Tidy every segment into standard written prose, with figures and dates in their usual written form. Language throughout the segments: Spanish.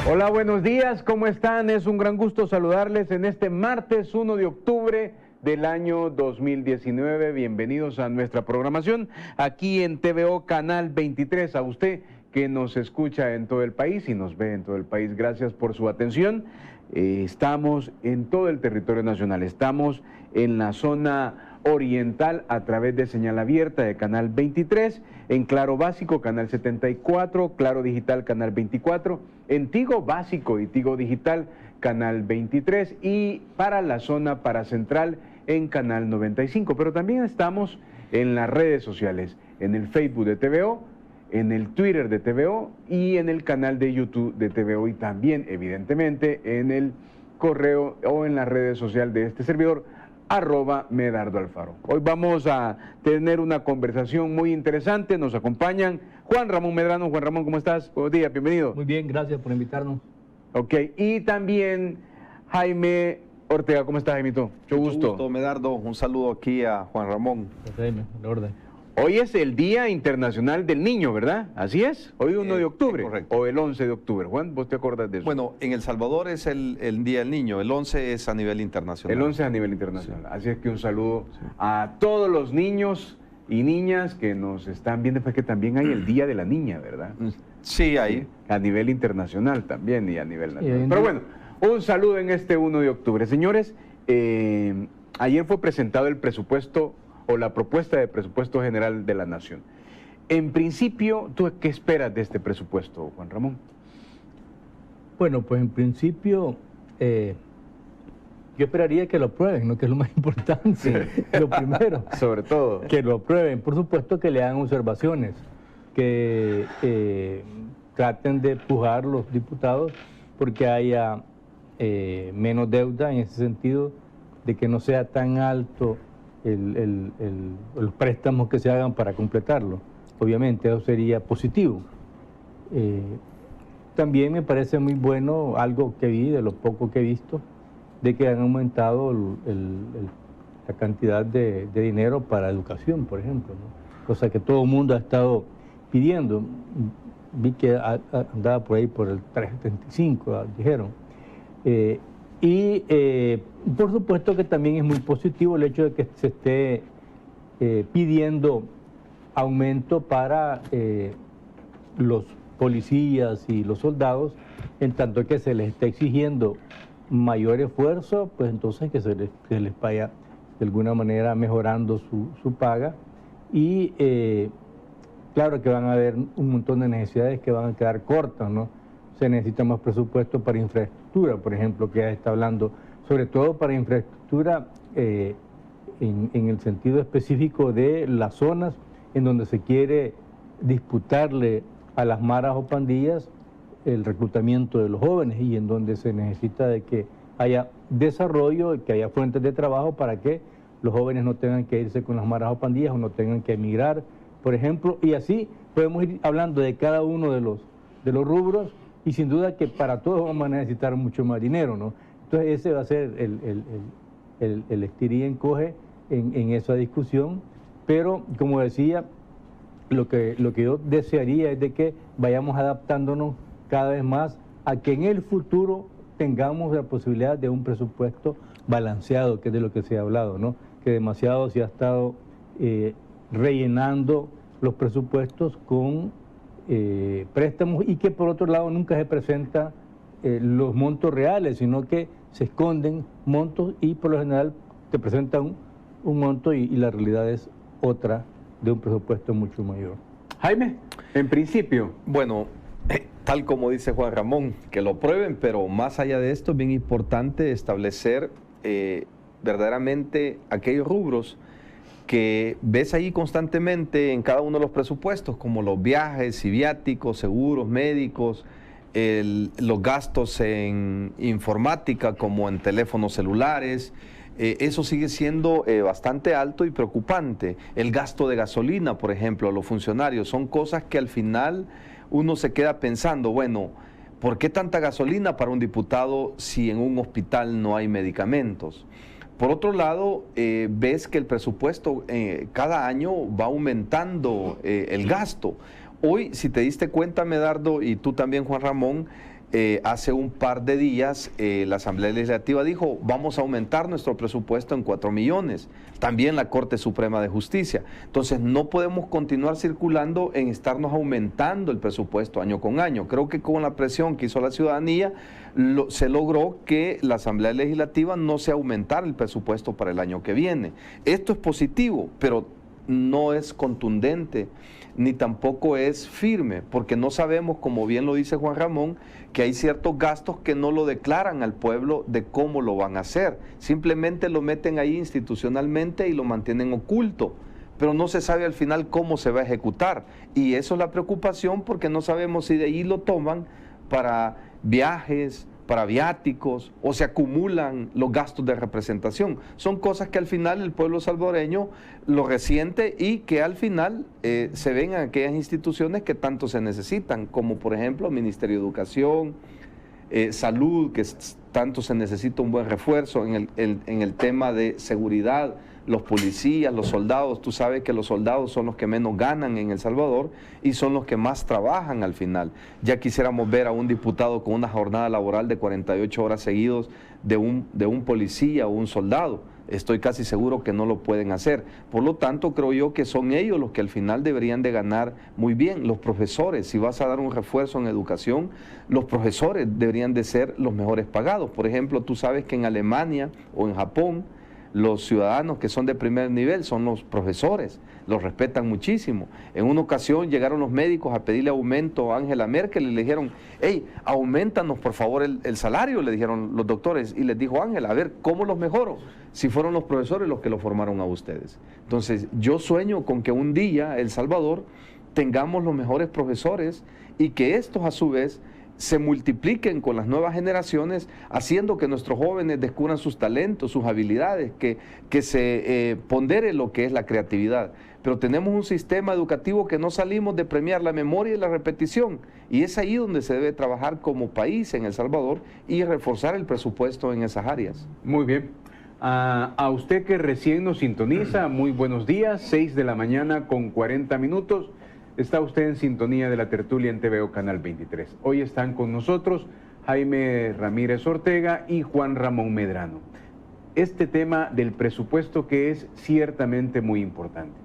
Hola, buenos días, ¿cómo están? Es un gran gusto saludarles en este martes 1 de octubre del año 2019. Bienvenidos a nuestra programación aquí en TVO Canal 23. A usted que nos escucha en todo el país y nos ve en todo el país, gracias por su atención. Estamos en todo el territorio nacional, estamos en la zona oriental a través de señal abierta de Canal 23, en Claro Básico, Canal 74, Claro Digital, Canal 24, en Tigo Básico y Tigo Digital, Canal 23, y para la zona paracentral en Canal 95. Pero también estamos en las redes sociales, en el Facebook de TVO, en el Twitter de TVO y en el canal de YouTube de TVO, y también evidentemente en el correo o en las redes sociales de este servidor, @Medardo Alfaro. Hoy vamos a tener una conversación muy interesante. Nos acompañan Juan Ramón Medrano. Juan Ramón, ¿cómo estás? Buenos días, bienvenido. Muy bien, gracias por invitarnos. Ok, y también Jaime Ortega. ¿Cómo estás, Jaimito? Mucho gusto. Medardo. Un saludo aquí a Juan Ramón. Jaime, de orden. Hoy es el Día Internacional del Niño, ¿verdad? ¿Así es? Hoy 1 de octubre. Correcto. ¿O el 11 de octubre? Juan, ¿vos te acuerdas de eso? Bueno, en El Salvador es el Día del Niño, el 11 es a nivel internacional. El 11 a nivel internacional. Sí. Así es que un saludo a todos los niños y niñas que nos están viendo, porque también hay el Día de la Niña, ¿verdad? Sí, hay. Sí, a nivel internacional también y a nivel nacional. Pero bueno, un saludo en este 1 de octubre. Señores, ayer fue presentado el presupuesto o la propuesta de presupuesto general de la Nación. En principio, ¿tú qué esperas de este presupuesto, Juan Ramón? Bueno, pues en principio yo esperaría que lo aprueben, ¿no? Que es lo más importante, sí. Lo primero. Sobre todo. Que lo aprueben. Por supuesto que le hagan observaciones, que traten de empujar los diputados porque haya menos deuda, en ese sentido, de que no sea tan alto los préstamos que se hagan para completarlo. Obviamente eso sería positivo. También me parece muy bueno algo que vi, de lo poco que he visto, de que han aumentado la cantidad de dinero para educación, por ejemplo, ¿no? Cosa que todo el mundo ha estado pidiendo. Vi que andaba por ahí por el 375, dijeron. Por supuesto que también es muy positivo el hecho de que se esté pidiendo aumento para los policías y los soldados, en tanto que se les está exigiendo mayor esfuerzo, pues entonces que se les vaya de alguna manera mejorando su paga. Y claro que van a haber un montón de necesidades que van a quedar cortas, ¿no? Se necesita más presupuesto para infraestructura, por ejemplo, que ya está hablando, sobre todo para infraestructura en el sentido específico de las zonas en donde se quiere disputarle a las maras o pandillas el reclutamiento de los jóvenes, y en donde se necesita de que haya desarrollo y que haya fuentes de trabajo para que los jóvenes no tengan que irse con las maras o pandillas o no tengan que emigrar, por ejemplo, y así podemos ir hablando de cada uno de los rubros. Y sin duda que para todos vamos a necesitar mucho más dinero, ¿no? Entonces ese va a ser el estir y encoge en esa discusión. Pero, como decía, lo que yo desearía es de que vayamos adaptándonos cada vez más a que en el futuro tengamos la posibilidad de un presupuesto balanceado, que es de lo que se ha hablado, ¿no? Que demasiado se ha estado rellenando los presupuestos con préstamos, y que por otro lado nunca se presentan los montos reales, sino que se esconden montos y por lo general te presentan un monto y la realidad es otra, de un presupuesto mucho mayor. Jaime, en principio. Bueno, tal como dice Juan Ramón, que lo prueben, pero más allá de esto es bien importante establecer verdaderamente aquellos rubros que ves ahí constantemente en cada uno de los presupuestos, como los viajes y viáticos, seguros médicos, los gastos en informática, como en teléfonos celulares. Eso sigue siendo bastante alto y preocupante. El gasto de gasolina, por ejemplo, a los funcionarios, son cosas que al final uno se queda pensando, bueno, ¿por qué tanta gasolina para un diputado si en un hospital no hay medicamentos? Por otro lado, ves que el presupuesto cada año va aumentando el gasto. Hoy, si te diste cuenta, Medardo, y tú también, Juan Ramón, hace un par de días la Asamblea Legislativa dijo, vamos a aumentar nuestro presupuesto en 4 millones. También la Corte Suprema de Justicia. Entonces no podemos continuar circulando en estarnos aumentando el presupuesto año con año. Creo que con la presión que hizo la ciudadanía se logró que la Asamblea Legislativa no se aumentara el presupuesto para el año que viene. Esto es positivo, pero no es contundente ni tampoco es firme, porque no sabemos, como bien lo dice Juan Ramón, que hay ciertos gastos que no lo declaran al pueblo de cómo lo van a hacer. Simplemente lo meten ahí institucionalmente y lo mantienen oculto, pero no se sabe al final cómo se va a ejecutar. Y eso es la preocupación, porque no sabemos si de ahí lo toman para viajes, para viáticos, o se acumulan los gastos de representación. Son cosas que al final el pueblo salvadoreño lo resiente y que al final se ven en aquellas instituciones que tanto se necesitan, como por ejemplo el Ministerio de Educación, Salud, que tanto se necesita un buen refuerzo en el tema de seguridad, los policías, los soldados. Tú sabes que los soldados son los que menos ganan en El Salvador y son los que más trabajan al final. Ya quisiéramos ver a un diputado con una jornada laboral de 48 horas seguidos de un policía o un soldado. Estoy casi seguro que no lo pueden hacer. Por lo tanto, creo yo que son ellos los que al final deberían de ganar muy bien. Los profesores, si vas a dar un refuerzo en educación, los profesores deberían de ser los mejores pagados. Por ejemplo, tú sabes que en Alemania o en Japón, los ciudadanos que son de primer nivel son los profesores, los respetan muchísimo. En una ocasión llegaron los médicos a pedirle aumento a Angela Merkel y le dijeron, hey, aumentanos por favor el salario, le dijeron los doctores, y les dijo Angela, a ver, ¿cómo los mejoro? Si fueron los profesores los que lo formaron a ustedes. Entonces, yo sueño con que un día El Salvador tengamos los mejores profesores y que estos a su vez se multipliquen con las nuevas generaciones, haciendo que nuestros jóvenes descubran sus talentos, sus habilidades, que se pondere lo que es la creatividad. Pero tenemos un sistema educativo que no salimos de premiar la memoria y la repetición, y es ahí donde se debe trabajar como país en El Salvador y reforzar el presupuesto en esas áreas. Muy bien. A usted que recién nos sintoniza, muy buenos días, 6 de la mañana con 40 minutos. Está usted en sintonía de la tertulia en TVO Canal 23. Hoy están con nosotros Jaime Ramírez Ortega y Juan Ramón Medrano. Este tema del presupuesto que es ciertamente muy importante.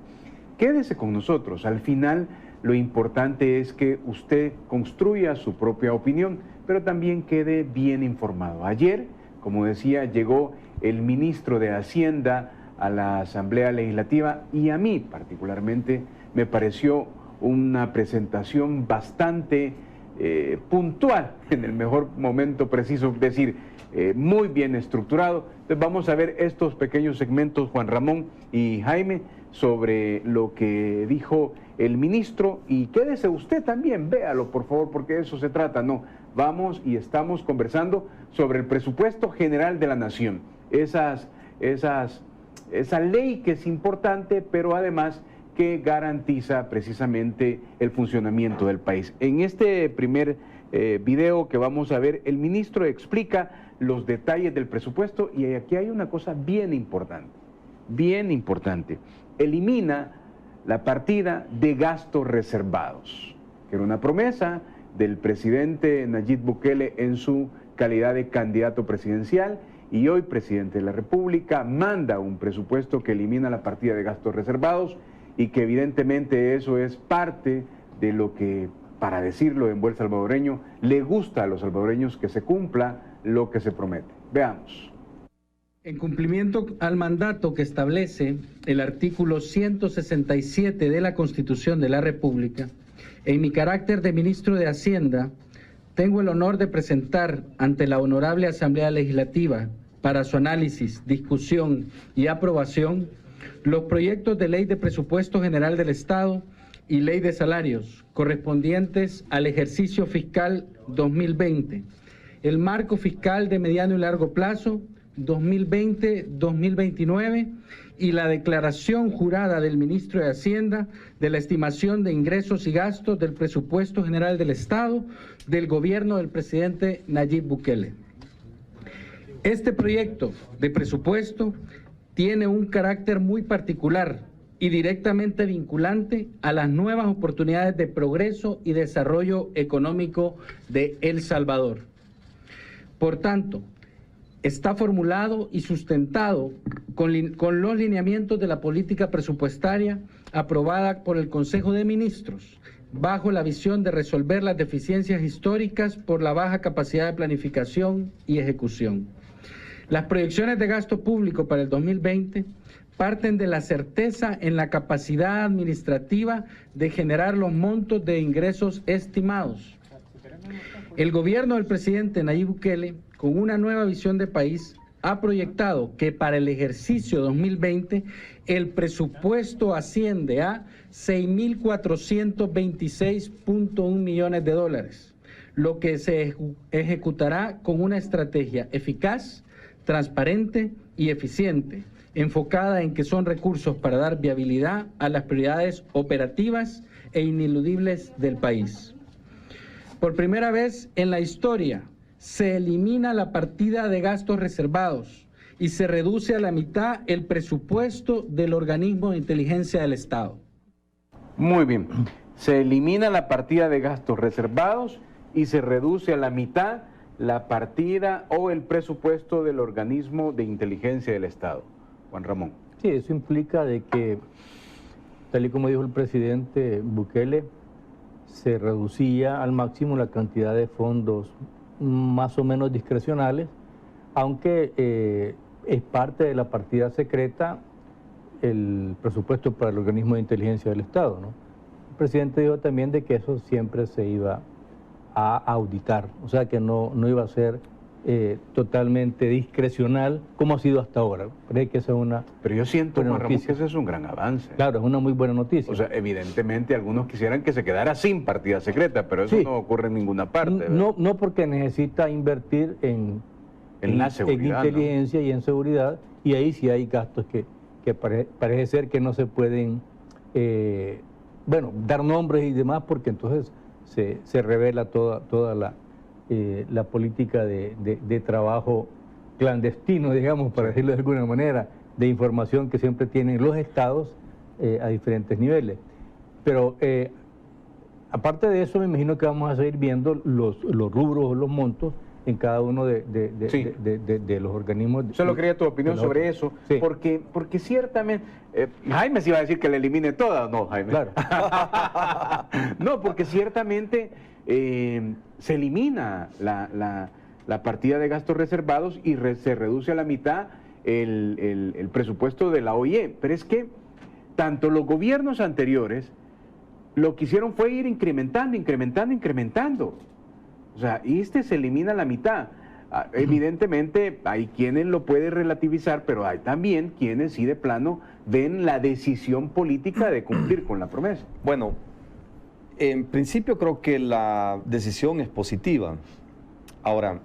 Quédese con nosotros. Al final lo importante es que usted construya su propia opinión, pero también quede bien informado. Ayer, como decía, llegó el ministro de Hacienda a la Asamblea Legislativa y a mí particularmente me pareció una presentación bastante puntual, en el mejor momento preciso, es decir, muy bien estructurado. Entonces vamos a ver estos pequeños segmentos, Juan Ramón y Jaime, sobre lo que dijo el ministro, y quédese usted también, véalo por favor, porque de eso se trata. No, vamos y estamos conversando sobre el presupuesto general de la nación, esa ley que es importante, pero además que garantiza precisamente el funcionamiento del país. En este primer video que vamos a ver, el ministro explica los detalles del presupuesto, y aquí hay una cosa bien importante. Elimina la partida de gastos reservados, que era una promesa del presidente Nayib Bukele en su calidad de candidato presidencial, y hoy presidente de la República manda un presupuesto que elimina la partida de gastos reservados, y que evidentemente eso es parte de lo que, para decirlo en buen salvadoreño, le gusta a los salvadoreños, que se cumpla lo que se promete. Veamos. En cumplimiento al mandato que establece el artículo 167 de la Constitución de la República, en mi carácter de ministro de Hacienda, tengo el honor de presentar ante la Honorable Asamblea Legislativa, para su análisis, discusión y aprobación, los proyectos de Ley de Presupuesto General del Estado y Ley de Salarios correspondientes al ejercicio fiscal 2020, el marco fiscal de mediano y largo plazo 2020-2029 y la declaración jurada del ministro de Hacienda de la estimación de ingresos y gastos del Presupuesto General del Estado del gobierno del presidente Nayib Bukele. Este proyecto de presupuesto tiene un carácter muy particular y directamente vinculante a las nuevas oportunidades de progreso y desarrollo económico de El Salvador. Por tanto, está formulado y sustentado con los lineamientos de la política presupuestaria aprobada por el Consejo de Ministros, bajo la visión de resolver las deficiencias históricas por la baja capacidad de planificación y ejecución. Las proyecciones de gasto público para el 2020 parten de la certeza en la capacidad administrativa de generar los montos de ingresos estimados. El gobierno del presidente Nayib Bukele, con una nueva visión de país, ha proyectado que para el ejercicio 2020 el presupuesto asciende a 6.426.1 millones de dólares, lo que se ejecutará con una estrategia eficaz, transparente y eficiente, enfocada en que son recursos para dar viabilidad a las prioridades operativas e ineludibles del país. Por primera vez en la historia, se elimina la partida de gastos reservados y se reduce a la mitad el presupuesto del organismo de inteligencia del Estado. Muy bien. Se elimina la partida de gastos reservados y se reduce a la mitad la partida o el presupuesto del organismo de inteligencia del Estado. Juan Ramón. Sí, eso implica de que, tal y como dijo el presidente Bukele, se reducía al máximo la cantidad de fondos más o menos discrecionales, aunque es parte de la partida secreta el presupuesto para el organismo de inteligencia del Estado, ¿no? El presidente dijo también de que eso siempre se iba a auditar, o sea que no iba a ser totalmente discrecional como ha sido hasta ahora. Creo que esa es una Pero yo siento, buena Juan Ramón, noticia. que ese es un gran avance. Claro, es una muy buena noticia. O sea, evidentemente algunos quisieran que se quedara sin partida secreta, pero eso Sí. no ocurre en ninguna parte, ¿verdad? No porque necesita invertir en la seguridad, en inteligencia y en seguridad, y ahí sí hay gastos que parece ser que no se pueden, dar nombres y demás, porque entonces se revela toda la política de trabajo clandestino, digamos, para decirlo de alguna manera, de información que siempre tienen los estados a diferentes niveles. Pero aparte de eso, me imagino que vamos a seguir viendo los rubros o los montos en cada uno de los organismos. Solo quería tu opinión sobre eso, sí. porque ciertamente, Jaime se iba a decir que le elimine toda, no, Jaime. Claro. No, porque ciertamente se elimina la partida de gastos reservados y se reduce a la mitad el presupuesto de la OIE, pero es que tanto los gobiernos anteriores lo que hicieron fue ir incrementando. O sea, y se elimina la mitad. Evidentemente hay quienes lo pueden relativizar, pero hay también quienes sí de plano ven la decisión política de cumplir con la promesa. Bueno, en principio creo que la decisión es positiva. Ahora,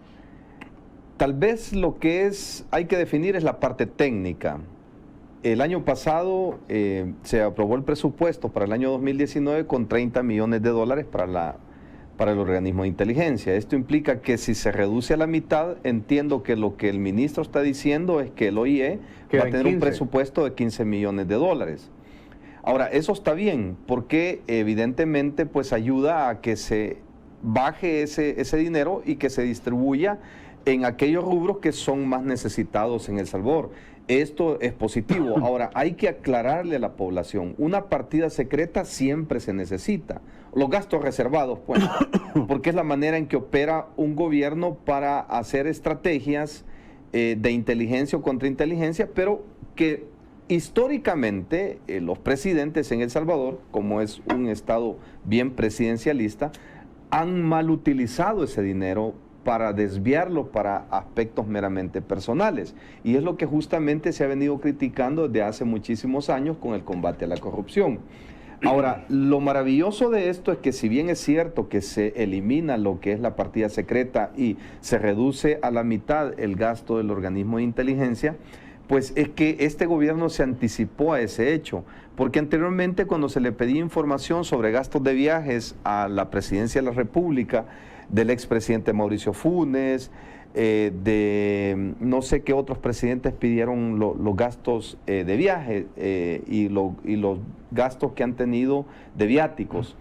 tal vez lo que hay que definir es la parte técnica. El año pasado se aprobó el presupuesto para el año 2019 con 30 millones de dólares para el organismo de inteligencia. Esto implica que si se reduce a la mitad, entiendo que lo que el ministro está diciendo es que el OIE va a tener un presupuesto de 15 millones de dólares. Ahora, eso está bien, porque evidentemente pues ayuda a que se baje ese dinero y que se distribuya en aquellos rubros que son más necesitados en El Salvador. Esto es positivo. Ahora, hay que aclararle a la población, una partida secreta siempre se necesita. Los gastos reservados, pues, porque es la manera en que opera un gobierno para hacer estrategias de inteligencia o contrainteligencia, pero que históricamente los presidentes en El Salvador, como es un estado bien presidencialista, han mal utilizado ese dinero para desviarlo para aspectos meramente personales. Y es lo que justamente se ha venido criticando desde hace muchísimos años con el combate a la corrupción. Ahora, lo maravilloso de esto es que si bien es cierto que se elimina lo que es la partida secreta y se reduce a la mitad el gasto del organismo de inteligencia, pues es que este gobierno se anticipó a ese hecho, porque anteriormente cuando se le pedía información sobre gastos de viajes a la presidencia de la República, del expresidente Mauricio Funes, no sé qué otros presidentes pidieron los gastos de viaje y los gastos que han tenido de viáticos.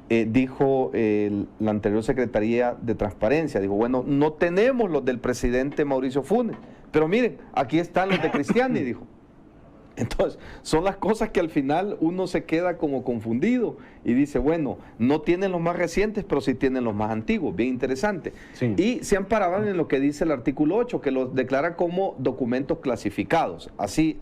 Dijo la anterior Secretaría de Transparencia, dijo, bueno, no tenemos los del presidente Mauricio Funes, pero miren, aquí están los de Cristiani, dijo. Entonces, son las cosas que al final uno se queda como confundido y dice, bueno, no tienen los más recientes, pero sí tienen los más antiguos, bien interesante. Sí. Y se amparaban en lo que dice el artículo 8, que los declara como documentos clasificados. Así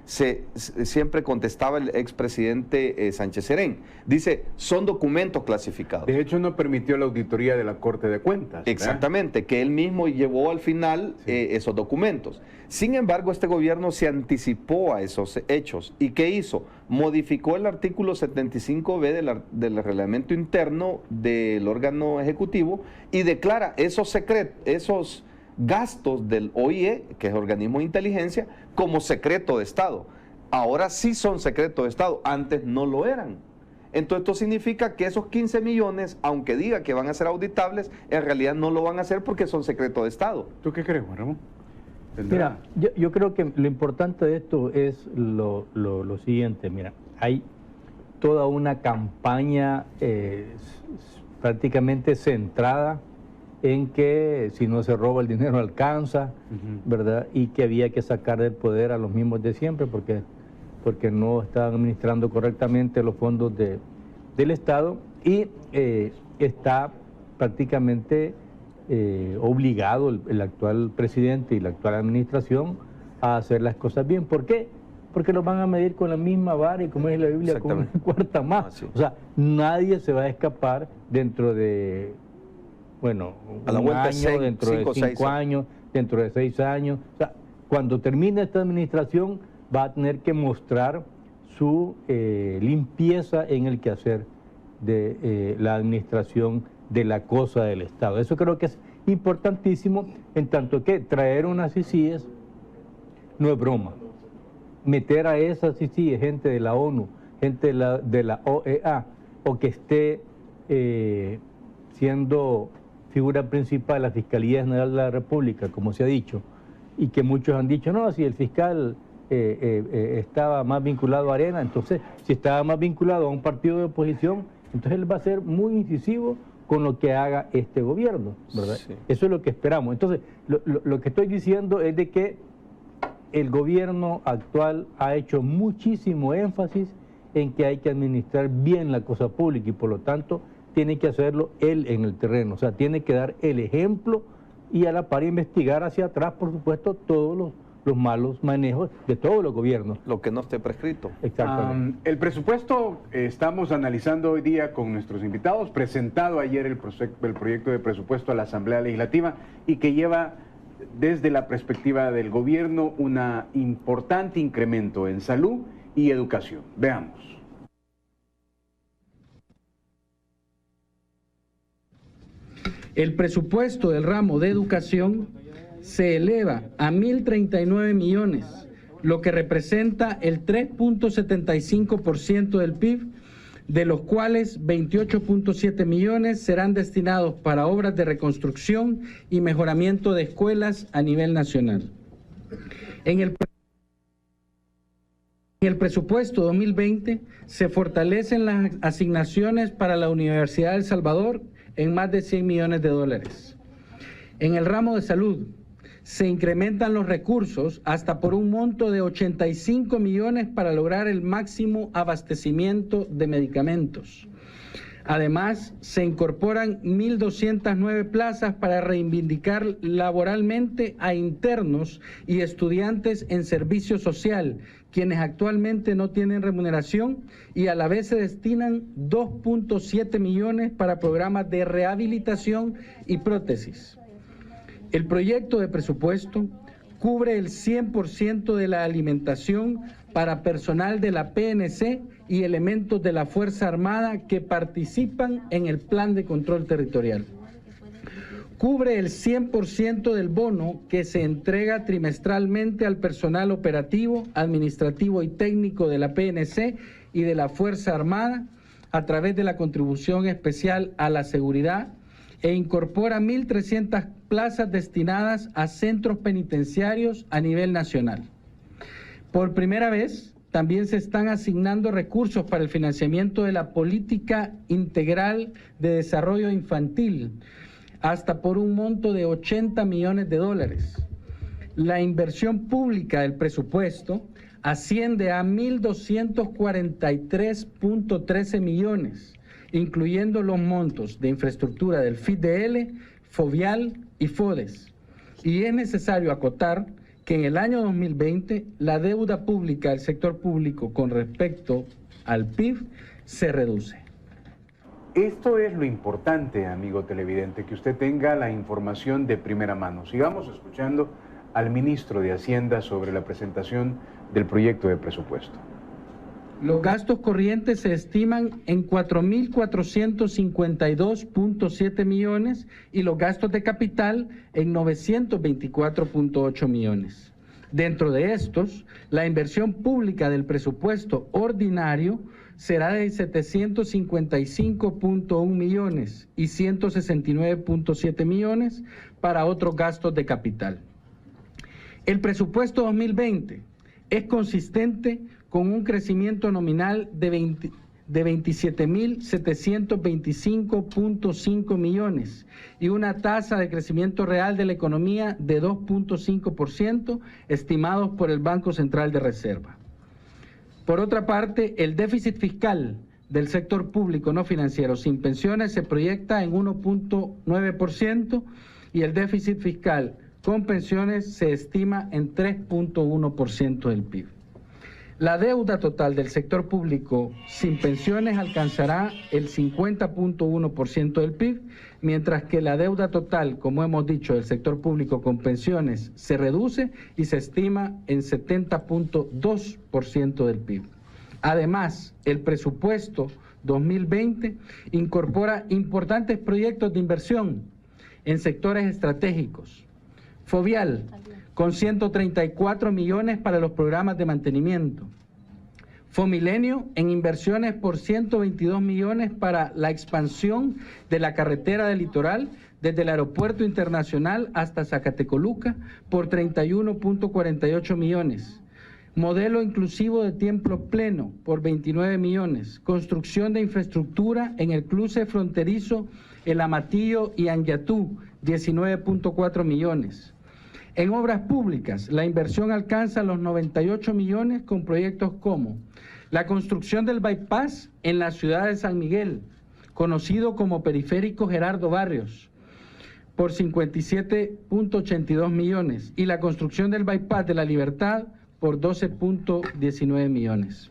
siempre contestaba el expresidente Sánchez Serén. Dice, son documentos clasificados. De hecho, no permitió la auditoría de la Corte de Cuentas. Exactamente, que él mismo llevó al final esos documentos. Sin embargo, este gobierno se anticipó a esos hechos. ¿Y qué hizo? Modificó el artículo 75B del reglamento interno del órgano ejecutivo y declara esos gastos del OIE, que es organismo de inteligencia, como secreto de Estado. Ahora sí son secreto de Estado, antes no lo eran. Entonces esto significa que esos 15 millones, aunque diga que van a ser auditables, en realidad no lo van a hacer porque son secreto de Estado. ¿Tú qué crees, Juan Ramón? Mira, yo creo que lo importante de esto es lo siguiente. Mira, hay toda una campaña prácticamente centrada en que si no se roba el dinero alcanza, ¿verdad? Y que había que sacar del poder a los mismos de siempre porque no estaban administrando correctamente los fondos del Estado y está prácticamente obligado el actual presidente y la actual administración a hacer las cosas bien. ¿Por qué? Porque los van a medir con la misma vara y como es la Biblia, con una cuarta más. O sea, nadie se va a escapar dentro de, bueno, un año, dentro de 5 años, dentro de 6 años. O sea, cuando termine esta administración va a tener que mostrar su limpieza en el quehacer de la administración de la cosa del Estado. Eso creo que es importantísimo, en tanto que traer unas CICIES no es broma. Meter a esas CICIES gente de la ONU, gente de la OEA, o que esté siendo figura principal de la Fiscalía General de la República, como se ha dicho, y que muchos han dicho, no, si el fiscal estaba más vinculado a Arena, entonces, si estaba más vinculado a un partido de oposición, entonces él va a ser muy incisivo con lo que haga este gobierno, ¿verdad? Sí. Eso es lo que esperamos. Entonces, lo que estoy diciendo es de que el gobierno actual ha hecho muchísimo énfasis en que hay que administrar bien la cosa pública y por lo tanto tiene que hacerlo él en el terreno, o sea, tiene que dar el ejemplo y a la par investigar hacia atrás, por supuesto, todos los malos manejos de todos los gobiernos. Lo que no esté prescrito. Exactamente. El presupuesto estamos analizando hoy día con nuestros invitados, presentado ayer el proyecto de presupuesto a la Asamblea Legislativa y que lleva desde la perspectiva del gobierno un importante incremento en salud y educación. Veamos. El presupuesto del ramo de educación se eleva a 1.039 millones, lo que representa el 3.75% del PIB, de los cuales 28.7 millones serán destinados para obras de reconstrucción y mejoramiento de escuelas a nivel nacional. En el presupuesto 2020 se fortalecen las asignaciones para la Universidad de El Salvador en más de 100 millones de dólares. En el ramo de salud se incrementan los recursos hasta por un monto de 85 millones para lograr el máximo abastecimiento de medicamentos. Además, se incorporan 1.209 plazas para reivindicar laboralmente a internos y estudiantes en servicio social, quienes actualmente no tienen remuneración, y a la vez se destinan 2.7 millones para programas de rehabilitación y prótesis. El proyecto de presupuesto cubre el 100% de la alimentación para personal de la PNC y elementos de la Fuerza Armada que participan en el Plan de Control Territorial. Cubre el 100% del bono que se entrega trimestralmente al personal operativo, administrativo y técnico de la PNC y de la Fuerza Armada a través de la contribución especial a la seguridad e incorpora 1.300 plazas destinadas a centros penitenciarios a nivel nacional. Por primera vez, también se están asignando recursos para el financiamiento de la política integral de desarrollo infantil, hasta por un monto de 80 millones de dólares. La inversión pública del presupuesto asciende a 1.243.13 millones, incluyendo los montos de infraestructura del FIDL, FOVIAL y FODES. Y es necesario acotar que en el año 2020 la deuda pública del sector público con respecto al PIB se reduce. Esto es lo importante, amigo televidente, que usted tenga la información de primera mano. Sigamos escuchando al ministro de Hacienda sobre la presentación del proyecto de presupuesto. Los gastos corrientes se estiman en 4.452.7 millones y los gastos de capital en 924.8 millones. Dentro de estos, la inversión pública del presupuesto ordinario será de 755.1 millones y 169.7 millones para otros gastos de capital. El presupuesto 2020 es consistente con un crecimiento nominal de 27.725.5 millones y una tasa de crecimiento real de la economía de 2.5%, estimados por el Banco Central de Reserva. Por otra parte, el déficit fiscal del sector público no financiero sin pensiones se proyecta en 1.9% y el déficit fiscal con pensiones se estima en 3.1% del PIB. La deuda total del sector público sin pensiones alcanzará el 50.1% del PIB, mientras que la deuda total, como hemos dicho, del sector público con pensiones se reduce y se estima en 70.2% del PIB. Además, el presupuesto 2020 incorpora importantes proyectos de inversión en sectores estratégicos. FOVIAL, con 134 millones para los programas de mantenimiento. Fomilenio, en inversiones por 122 millones para la expansión de la carretera del litoral desde el aeropuerto internacional hasta Zacatecoluca por 31.48 millones. Modelo inclusivo de tiempo pleno por 29 millones. Construcción de infraestructura en el cruce fronterizo El Amatillo y Anguiatú, 19.4 millones. En obras públicas, la inversión alcanza los 98 millones con proyectos como la construcción del bypass en la ciudad de San Miguel, conocido como Periférico Gerardo Barrios, por 57.82 millones, y la construcción del bypass de la Libertad por 12.19 millones.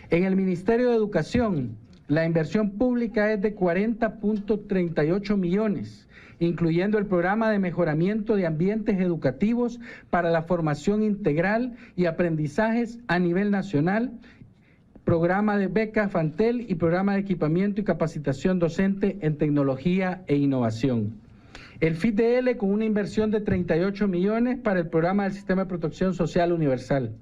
En el Ministerio de Educación, la inversión pública es de 40.38 millones, incluyendo el programa de mejoramiento de ambientes educativos para la formación integral y aprendizajes a nivel nacional, programa de becas Fantel y programa de equipamiento y capacitación docente en tecnología e innovación. El FIDL con una inversión de 38 millones para el programa del Sistema de Protección Social Universal.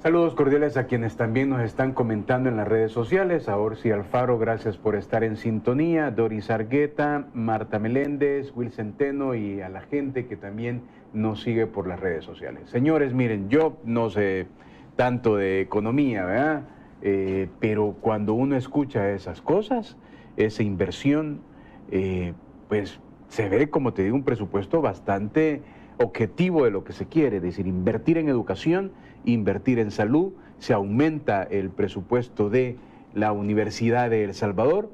Saludos cordiales a quienes también nos están comentando en las redes sociales. A Orsi Alfaro, gracias por estar en sintonía. Doris Argueta, Marta Meléndez, Will Centeno y a la gente que también nos sigue por las redes sociales. Señores, miren, yo no sé tanto de economía, ¿verdad? Pero cuando uno escucha esas cosas, esa inversión, pues se ve, como te digo, un presupuesto bastante objetivo de lo que se quiere, es decir, invertir en educación, invertir en salud, se aumenta el presupuesto de la Universidad de El Salvador,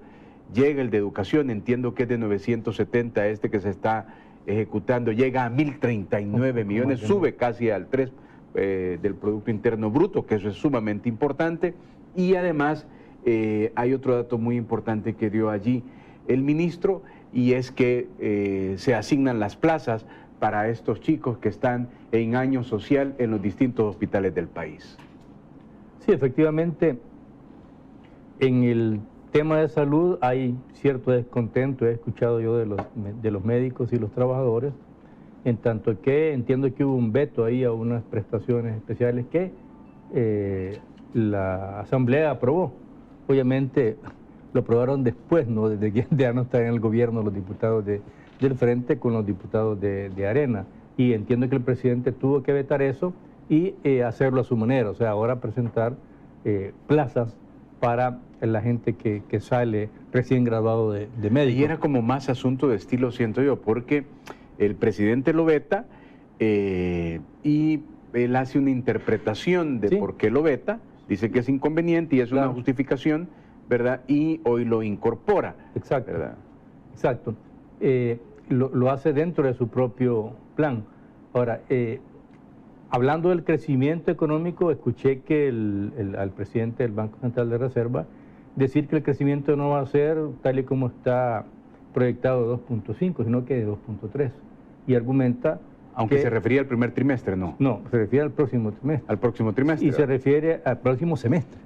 llega el de educación, entiendo que es de 970, este que se está ejecutando, llega a 1.039 millones, sube casi al 3 del Producto Interno Bruto, que eso es sumamente importante, y además hay otro dato muy importante que dio allí el ministro, y es que se asignan las plazas para estos chicos que están en año social en los distintos hospitales del país. Sí, efectivamente, en el tema de salud hay cierto descontento, he escuchado yo de los médicos y los trabajadores, en tanto que entiendo que hubo un veto ahí a unas prestaciones especiales que la Asamblea aprobó. Obviamente lo aprobaron después, ¿no? Desde que ya no están en el gobierno los diputados de del frente con los diputados de Arena. Y entiendo que el presidente tuvo que vetar eso y hacerlo a su manera, o sea, ahora presentar plazas para la gente que sale recién graduado de médico. Y era como más asunto de estilo, siento yo, porque el presidente lo veta y él hace una interpretación de por qué lo veta, dice que es inconveniente y es una justificación, ¿verdad? Y hoy lo incorpora. Exacto. ¿Verdad? Exacto. Lo hace dentro de su propio plan. Ahora, hablando del crecimiento económico, escuché que al presidente del Banco Central de Reserva decir que el crecimiento no va a ser tal y como está proyectado de 2.5, sino que de 2.3. Y argumenta... Aunque se refería al primer trimestre, ¿no? No, se refiere al próximo trimestre. Al próximo trimestre. Y se refiere al próximo semestre,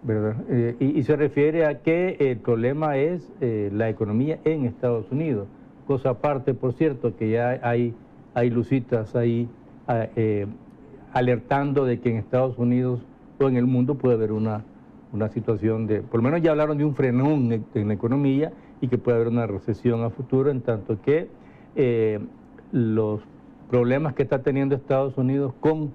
¿verdad? Y se refiere a que el problema es la economía en Estados Unidos. Cosa aparte, por cierto, que ya hay lucitas ahí alertando de que en Estados Unidos o en el mundo puede haber una situación de, por lo menos ya hablaron de un frenón en la economía y que puede haber una recesión a futuro, en tanto que los problemas que está teniendo Estados Unidos con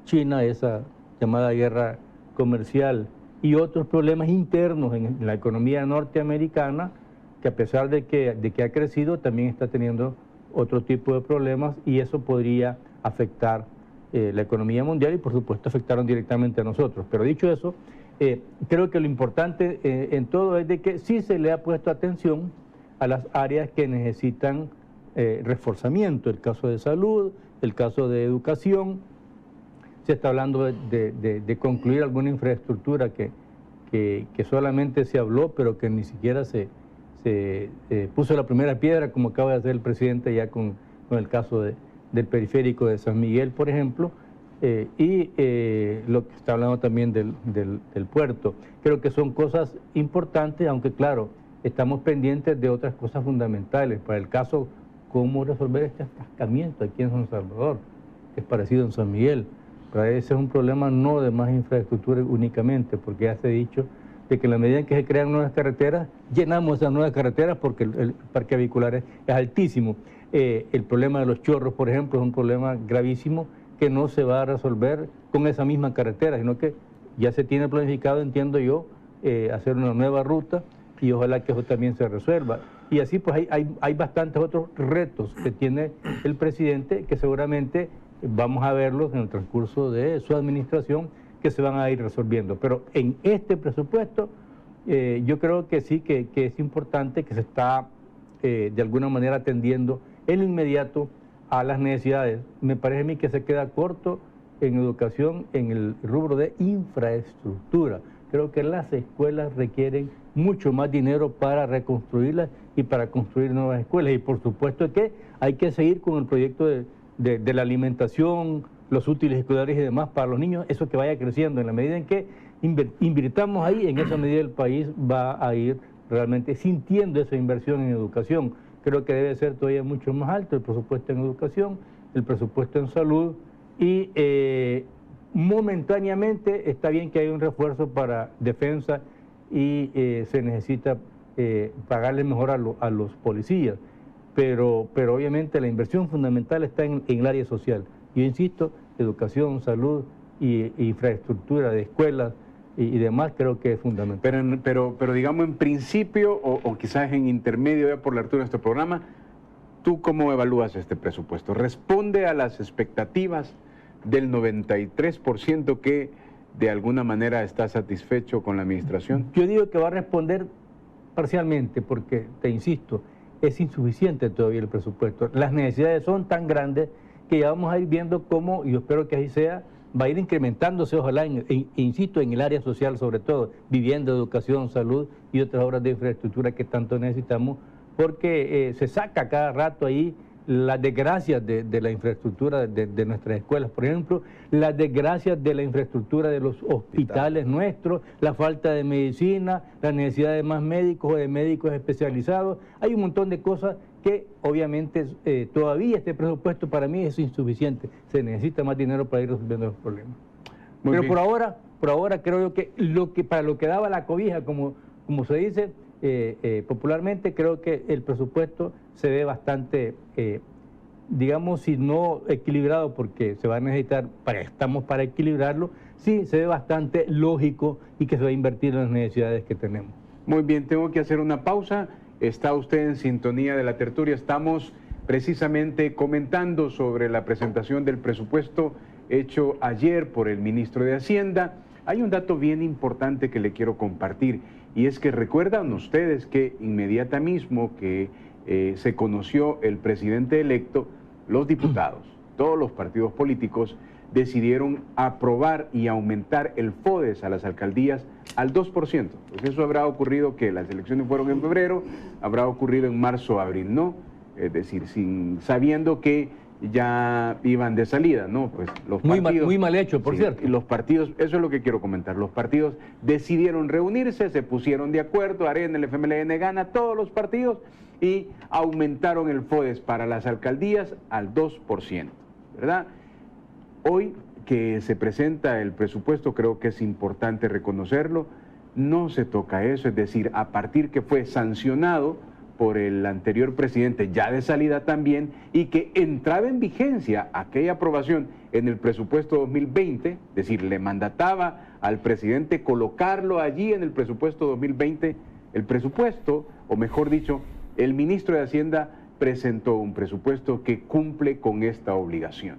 China, esa llamada guerra comercial, y otros problemas internos en la economía norteamericana, que a pesar de que ha crecido, también está teniendo otro tipo de problemas, y eso podría afectar la economía mundial y por supuesto afectaron directamente a nosotros. Pero dicho eso, creo que lo importante en todo es de que sí se le ha puesto atención a las áreas que necesitan reforzamiento, el caso de salud, el caso de educación. Se está hablando de concluir alguna infraestructura que solamente se habló, pero que ni siquiera se puso la primera piedra, como acaba de hacer el presidente ya con el caso del periférico de San Miguel, por ejemplo, y lo que está hablando también del puerto. Creo que son cosas importantes, aunque claro, estamos pendientes de otras cosas fundamentales. Para el caso, cómo resolver este atascamiento aquí en San Salvador, que es parecido en San Miguel. Pero ese es un problema no de más infraestructura únicamente, porque ya se ha dicho de que en la medida en que se crean nuevas carreteras, llenamos esas nuevas carreteras porque el parque vehicular es altísimo. El problema de los chorros, por ejemplo, es un problema gravísimo que no se va a resolver con esa misma carretera, sino que ya se tiene planificado, entiendo yo, hacer una nueva ruta y ojalá que eso también se resuelva. Y así pues hay bastantes otros retos que tiene el presidente que seguramente vamos a verlos en el transcurso de su administración, que se van a ir resolviendo. Pero en este presupuesto yo creo que sí que es importante que se está de alguna manera atendiendo en lo inmediato a las necesidades. Me parece a mí que se queda corto en educación en el rubro de infraestructura. Creo que las escuelas requieren mucho más dinero para reconstruirlas y para construir nuevas escuelas. Y por supuesto que hay que seguir con el proyecto de la alimentación, los útiles escolares y demás para los niños, eso que vaya creciendo. En la medida en que invirtamos ahí, en esa medida el país va a ir realmente sintiendo esa inversión en educación. Creo que debe ser todavía mucho más alto el presupuesto en educación, el presupuesto en salud y momentáneamente está bien que haya un refuerzo para defensa y se necesita pagarle mejor a los policías, pero obviamente la inversión fundamental está en el área social. Yo insisto, educación, salud y infraestructura de escuelas y demás creo que es fundamental. Pero digamos en principio o quizás en intermedio ya por la altura de nuestro programa, ¿tú cómo evalúas este presupuesto? ¿Responde a las expectativas del 93% que de alguna manera está satisfecho con la administración? Yo digo que va a responder parcialmente porque, te insisto, es insuficiente todavía el presupuesto. Las necesidades son tan grandes que ya vamos a ir viendo cómo, y yo espero que así sea, va a ir incrementándose, ojalá, insisto, en el área social sobre todo, vivienda, educación, salud y otras obras de infraestructura que tanto necesitamos, porque se saca cada rato ahí las desgracias de la infraestructura de nuestras escuelas, por ejemplo, las desgracias de la infraestructura de los hospitales nuestros, la falta de medicina, la necesidad de más médicos o de médicos especializados. Hay un montón de cosas que obviamente todavía este presupuesto para mí es insuficiente. Se necesita más dinero para ir resolviendo los problemas. Pero por ahora creo yo que para lo que daba la cobija, como se dice, popularmente, creo que el presupuesto se ve bastante, digamos, si no equilibrado, porque se va a necesitar préstamos para equilibrarlo, sí se ve bastante lógico y que se va a invertir en las necesidades que tenemos. Muy bien, tengo que hacer una pausa. Está usted en sintonía de la tertulia. Estamos precisamente comentando sobre la presentación del presupuesto hecho ayer por el ministro de Hacienda. Hay un dato bien importante que le quiero compartir, y es que recuerdan ustedes que inmediatamente mismo que se conoció el presidente electo, los diputados, todos los partidos políticos, decidieron aprobar y aumentar el FODES a las alcaldías al 2%. Pues eso habrá ocurrido, que las elecciones fueron en febrero, habrá ocurrido en marzo o abril, ¿no? Es decir, sabiendo que ya iban de salida, ¿no? Pues los partidos, muy mal hecho, por cierto. Y los partidos, eso es lo que quiero comentar, los partidos decidieron reunirse, se pusieron de acuerdo, Arena, el FMLN, Gana, todos los partidos, y aumentaron el FODES para las alcaldías al 2%, ¿verdad? Hoy que se presenta el presupuesto, creo que es importante reconocerlo, no se toca eso, es decir, a partir que fue sancionado por el anterior presidente, ya de salida también, y que entraba en vigencia aquella aprobación en el presupuesto 2020, es decir, le mandataba al presidente colocarlo allí en el presupuesto 2020, el presupuesto, o mejor dicho, el ministro de Hacienda presentó un presupuesto que cumple con esta obligación.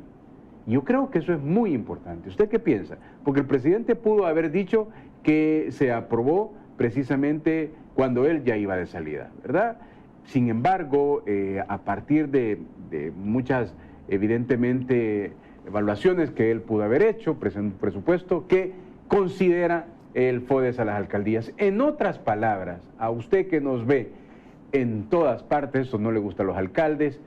Yo creo que eso es muy importante. ¿Usted qué piensa? Porque el presidente pudo haber dicho que se aprobó precisamente cuando él ya iba de salida, ¿verdad? Sin embargo, a partir de muchas, evidentemente, evaluaciones que él pudo haber hecho, presentó un presupuesto que considera el FODES a las alcaldías. En otras palabras, a usted que nos ve en todas partes, eso no le gusta a los alcaldes,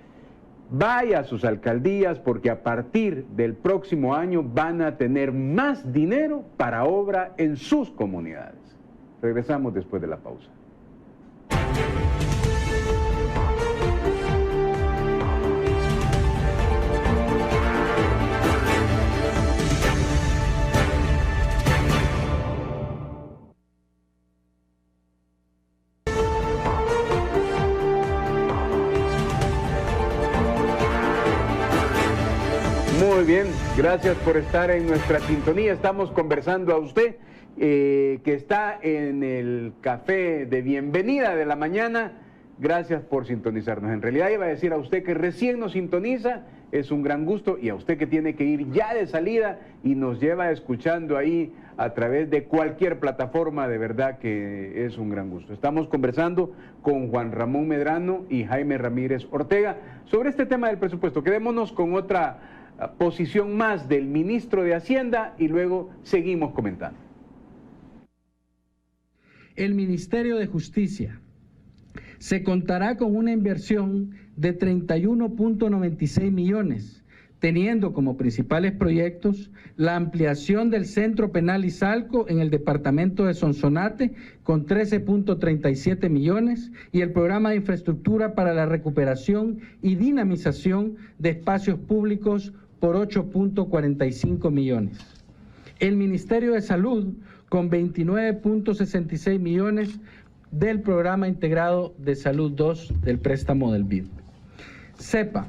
vaya a sus alcaldías, porque a partir del próximo año van a tener más dinero para obra en sus comunidades. Regresamos después de la pausa. Muy bien, gracias por estar en nuestra sintonía. Estamos conversando a usted que está en el café de bienvenida de la mañana. Gracias por sintonizarnos. En realidad iba a decir a usted que recién nos sintoniza, es un gran gusto, y a usted que tiene que ir ya de salida y nos lleva escuchando ahí a través de cualquier plataforma, de verdad que es un gran gusto. Estamos conversando con Juan Ramón Medrano y Jaime Ramírez Ortega sobre este tema del presupuesto. Quedémonos con otra posición más del ministro de Hacienda y luego seguimos comentando. El Ministerio de Justicia se contará con una inversión de 31.96 millones, teniendo como principales proyectos la ampliación del Centro Penal Izalco en el departamento de Sonsonate con 13.37 millones y el programa de infraestructura para la recuperación y dinamización de espacios públicos por 8.45 millones. El Ministerio de Salud con 29.66 millones del Programa Integrado de Salud 2 del préstamo del BID. CEPA,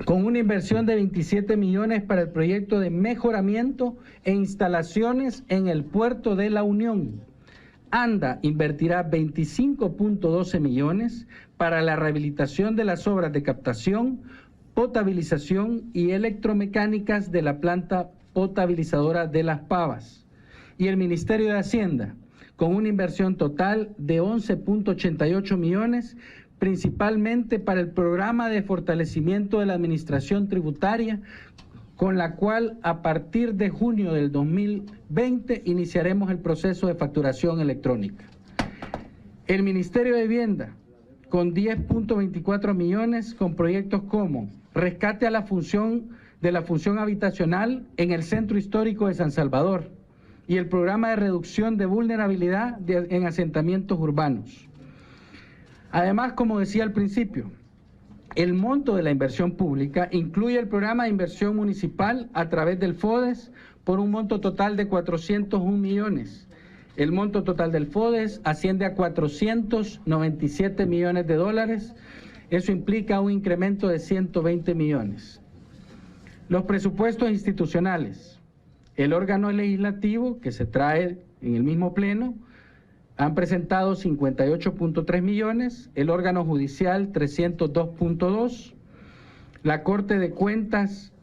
con una inversión de 27 millones para el proyecto de mejoramiento e instalaciones en el puerto de La Unión. ANDA invertirá 25.12 millones para la rehabilitación de las obras de captación, potabilización y electromecánicas de la planta potabilizadora de Las Pavas. Y el Ministerio de Hacienda, con una inversión total de 11.88 millones, principalmente para el programa de fortalecimiento de la administración tributaria, con la cual a partir de junio del 2020 iniciaremos el proceso de facturación electrónica. El Ministerio de Vivienda, con 10.24 millones, con proyectos como rescate a la función habitacional en el Centro Histórico de San Salvador y el programa de reducción de vulnerabilidad en asentamientos urbanos. Además, como decía al principio, el monto de la inversión pública incluye el programa de inversión municipal a través del FODES por un monto total de 401 millones El monto total del FODES asciende a 497 millones de dólares. Eso implica un incremento de 120 millones. Los presupuestos institucionales. El órgano legislativo, que se trae en el mismo pleno, han presentado 58.3 millones, el órgano judicial 302.2, la Corte de Cuentas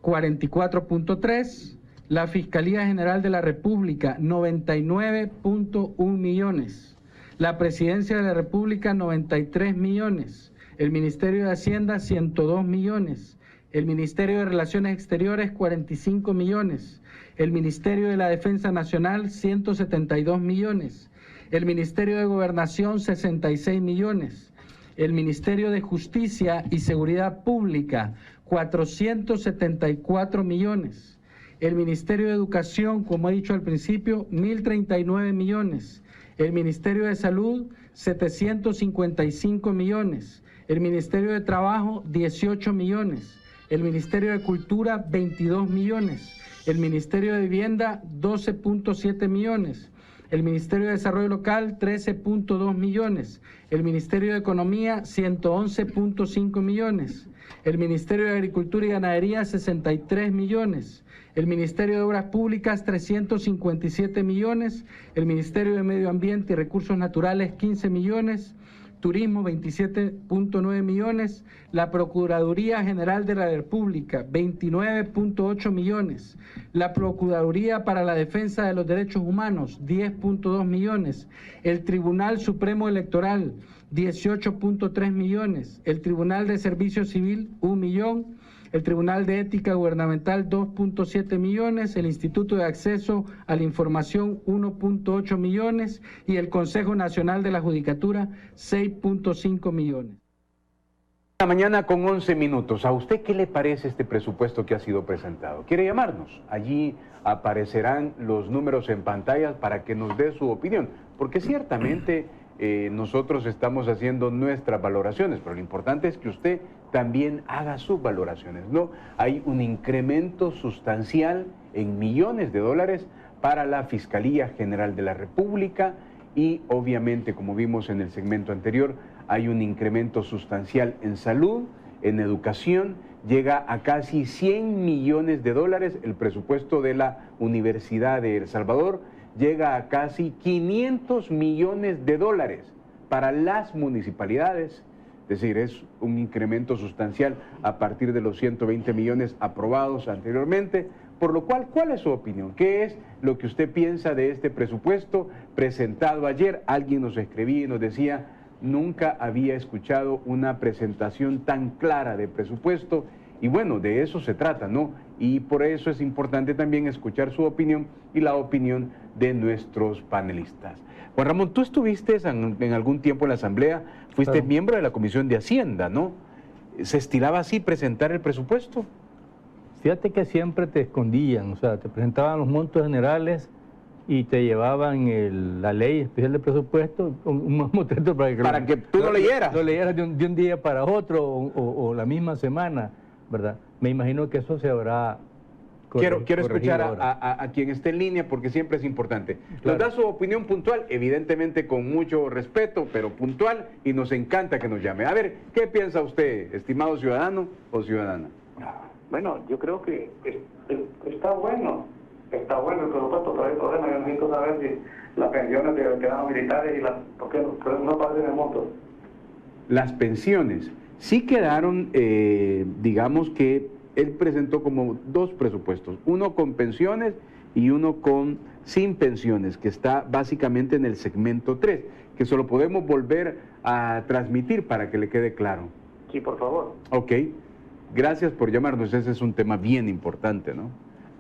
44.3, la Fiscalía General de la República 99.1 millones, la Presidencia de la República 93 millones, el Ministerio de Hacienda 102 millones, el Ministerio de Relaciones Exteriores 45 millones, el Ministerio de la Defensa Nacional 172 millones, el Ministerio de Gobernación 66 millones, el Ministerio de Justicia y Seguridad Pública 474 millones, el Ministerio de Educación, como he dicho al principio, 1.039 millones, el Ministerio de Salud 755 millones, el Ministerio de Trabajo 18 millones, el Ministerio de Cultura 22 millones, el Ministerio de Vivienda 12.7 millones, el Ministerio de Desarrollo Local 13.2 millones, el Ministerio de Economía 111.5 millones, el Ministerio de Agricultura y Ganadería 63 millones, el Ministerio de Obras Públicas 357 millones, el Ministerio de Medio Ambiente y Recursos Naturales 15 millones, Turismo 27.9 millones, la Procuraduría General de la República 29.8 millones, la Procuraduría para la Defensa de los Derechos Humanos 10.2 millones, el Tribunal Supremo Electoral 18.3 millones, el Tribunal de Servicio Civil 1 millón, el Tribunal de Ética Gubernamental 2.7 millones, el Instituto de Acceso a la Información 1.8 millones y el Consejo Nacional de la Judicatura 6.5 millones. La mañana con 11 minutos. ¿A usted qué le parece este presupuesto que ha sido presentado? ¿Quiere llamarnos? Allí aparecerán los números en pantalla para que nos dé su opinión, porque ciertamente nosotros estamos haciendo nuestras valoraciones, pero lo importante es que usted también haga sus valoraciones, ¿no? Hay un incremento sustancial en millones de dólares para la Fiscalía General de la República y obviamente, como vimos en el segmento anterior, hay un incremento sustancial en salud, en educación, llega a casi 100 millones de dólares. El presupuesto de la Universidad de El Salvador llega a casi 500 millones de dólares para las municipalidades. Es decir, es un incremento sustancial a partir de los 120 millones aprobados anteriormente. Por lo cual, ¿cuál es su opinión? ¿Qué es lo que usted piensa de este presupuesto presentado ayer? Alguien nos escribía y nos decía: nunca había escuchado una presentación tan clara de presupuesto. Y bueno, de eso se trata, ¿no? Y por eso es importante también escuchar su opinión y la opinión de nuestros panelistas. Juan Ramón, tú estuviste en algún tiempo en la Asamblea, fuiste miembro de la Comisión de Hacienda, ¿no? ¿Se estilaba así presentar el presupuesto? Fíjate que siempre te escondían, o sea, te presentaban los montos generales y te llevaban la ley especial de presupuesto, un mamotreto para que tú lo leyeras. Lo leyeras de un día para otro o la misma semana, ¿verdad? Me imagino que eso se habrá Quiero escuchar a quien esté en línea, porque siempre es importante. Nos da su opinión puntual, evidentemente con mucho respeto, pero puntual, y nos encanta que nos llame. A ver, ¿qué piensa usted, estimado ciudadano o ciudadana? Bueno, yo creo que está bueno el presupuesto, pero hay problema. Yo necesito saber si las pensiones de veteranos militares ¿por qué no aparecen en el monto? Las pensiones sí quedaron, digamos que él presentó como dos presupuestos, uno con pensiones y uno sin pensiones, que está básicamente en el segmento 3, que se lo podemos volver a transmitir para que le quede claro. Sí, por favor. Ok, gracias por llamarnos, ese es un tema bien importante, ¿no?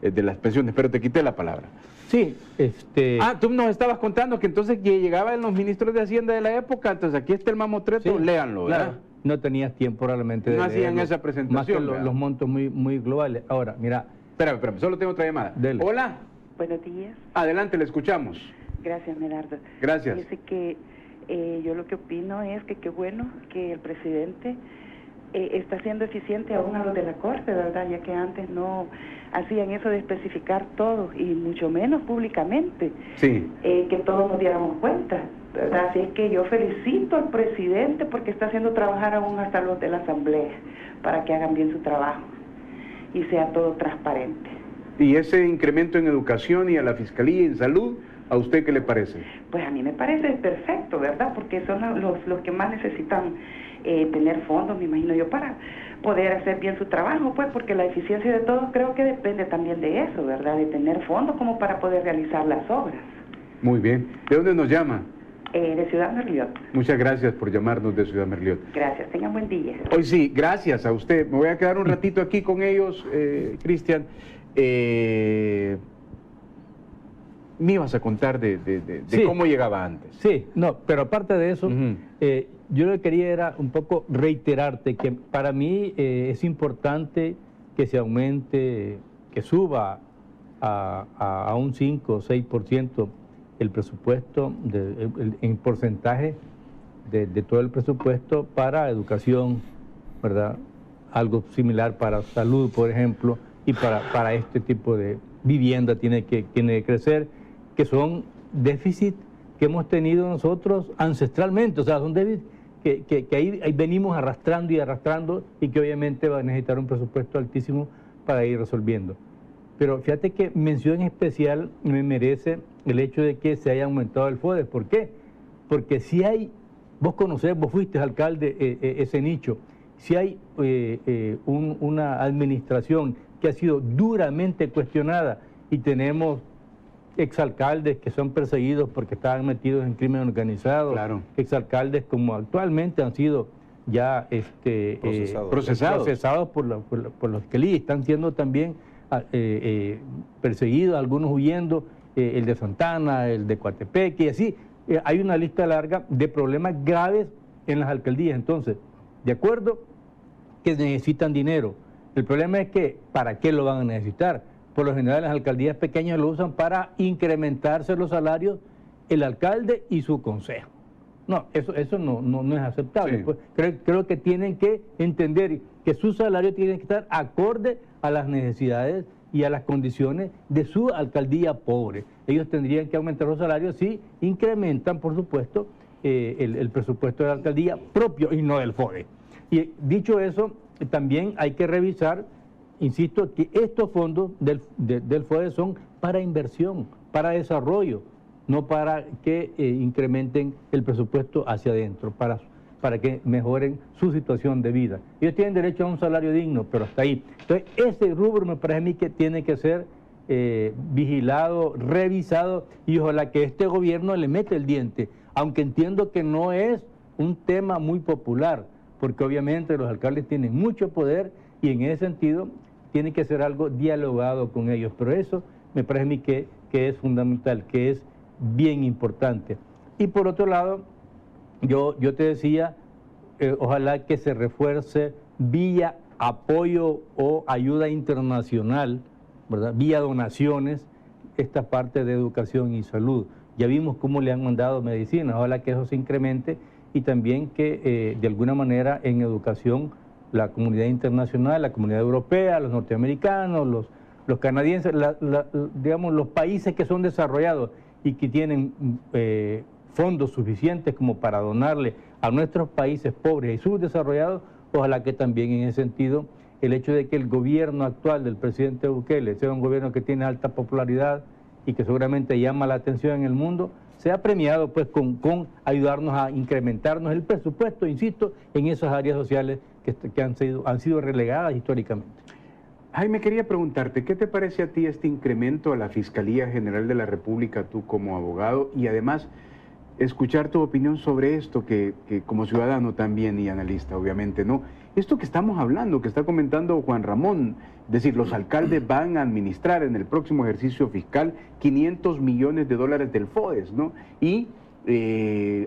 De las pensiones, pero te quité la palabra. Sí, tú nos estabas contando que entonces llegaban los ministros de Hacienda de la época, entonces aquí está el mamotreto, sí, léanlo, ¿verdad? Claro. No tenías tiempo realmente no hacían esa presentación. Más que los montos muy globales. Ahora, mira. Espérame, solo tengo otra llamada. Dele. Hola. Buenos días. Adelante, le escuchamos. Gracias, Medardo. Gracias. Dice que yo lo que opino es que qué bueno que el presidente está siendo eficiente aún a los de la Corte, ¿verdad? Ya que antes no hacían eso de especificar todo, y mucho menos públicamente, Sí. que todos nos diéramos cuenta, ¿verdad? Así es que yo felicito al presidente porque está haciendo trabajar aún hasta los de la Asamblea para que hagan bien su trabajo y sea todo transparente. Y ese incremento en educación y a la Fiscalía y en salud, ¿a usted qué le parece? Pues a mí me parece perfecto, ¿verdad? Porque son los que más necesitan tener fondos, me imagino yo, para poder hacer bien su trabajo, pues, porque la eficiencia de todos creo que depende también de eso, ¿verdad? De tener fondos como para poder realizar las obras. Muy bien. ¿De dónde nos llama? De Ciudad Merliot. Muchas gracias por llamarnos de Ciudad Merliot. Gracias, tengan buen día. Hoy sí, gracias a usted. Me voy a quedar un ratito aquí con ellos, Cristian. Me ibas a contar de Sí. cómo llegaba antes. Sí, no, pero aparte de eso, Ujú. yo lo que quería era un poco reiterarte que para mí es importante que se aumente, que suba a un 5 o 6% el presupuesto en porcentaje de todo el presupuesto para educación, ¿verdad? Algo similar para salud, por ejemplo, y para este tipo de vivienda tiene que crecer, que son déficits que hemos tenido nosotros ancestralmente, o sea, son déficits que ahí venimos arrastrando y que obviamente va a necesitar un presupuesto altísimo para ir resolviendo. Pero fíjate que mención especial me merece el hecho de que se haya aumentado el FODES. ¿Por qué? Porque si hay, vos conocés, vos fuiste alcalde ese nicho, si hay una administración que ha sido duramente cuestionada y tenemos exalcaldes que son perseguidos porque estaban metidos en crimen organizado, Claro. exalcaldes como actualmente han sido ya procesados por los que están siendo también perseguidos, algunos huyendo, el de Santana, el de Coatepeque, y así hay una lista larga de problemas graves en las alcaldías. Entonces, de acuerdo que necesitan dinero, el problema es que ¿para qué lo van a necesitar? Por lo general las alcaldías pequeñas lo usan para incrementarse los salarios el alcalde y su consejo. No, eso no es aceptable. Sí. Pues, creo que tienen que entender que su salario tiene que estar acorde a las necesidades y a las condiciones de su alcaldía pobre. Ellos tendrían que aumentar los salarios si incrementan, por supuesto, el presupuesto de la alcaldía propio y no del FODE. Y dicho eso, también hay que revisar, insisto, que estos fondos del FODE son para inversión, para desarrollo, no para que incrementen el presupuesto hacia adentro, para que mejoren su situación de vida. Ellos tienen derecho a un salario digno, pero hasta ahí. Entonces, ese rubro me parece a mí que tiene que ser vigilado, revisado, y ojalá que este gobierno le mete el diente, aunque entiendo que no es un tema muy popular, porque obviamente los alcaldes tienen mucho poder y en ese sentido tiene que ser algo dialogado con ellos, pero eso me parece a mí que es fundamental, que es bien importante. Y por otro lado, yo te decía, ojalá que se refuerce vía apoyo o ayuda internacional, ¿verdad? Vía donaciones, esta parte de educación y salud. Ya vimos cómo le han mandado medicinas, ojalá que eso se incremente y también que de alguna manera en educación la comunidad internacional, la comunidad europea, los norteamericanos, los canadienses, digamos los países que son desarrollados y que tienen fondos suficientes como para donarle a nuestros países pobres y subdesarrollados, ojalá que también en ese sentido el hecho de que el gobierno actual del presidente Bukele sea un gobierno que tiene alta popularidad y que seguramente llama la atención en el mundo, sea premiado pues con ayudarnos a incrementarnos el presupuesto, insisto, en esas áreas sociales que han sido relegadas históricamente. Jaime, quería preguntarte, ¿qué te parece a ti este incremento a la Fiscalía General de la República, tú como abogado, y además escuchar tu opinión sobre esto, que como ciudadano también y analista, obviamente, ¿no? Esto que estamos hablando, que está comentando Juan Ramón, es decir, los alcaldes van a administrar en el próximo ejercicio fiscal 500 millones de dólares del FODES, ¿no? Y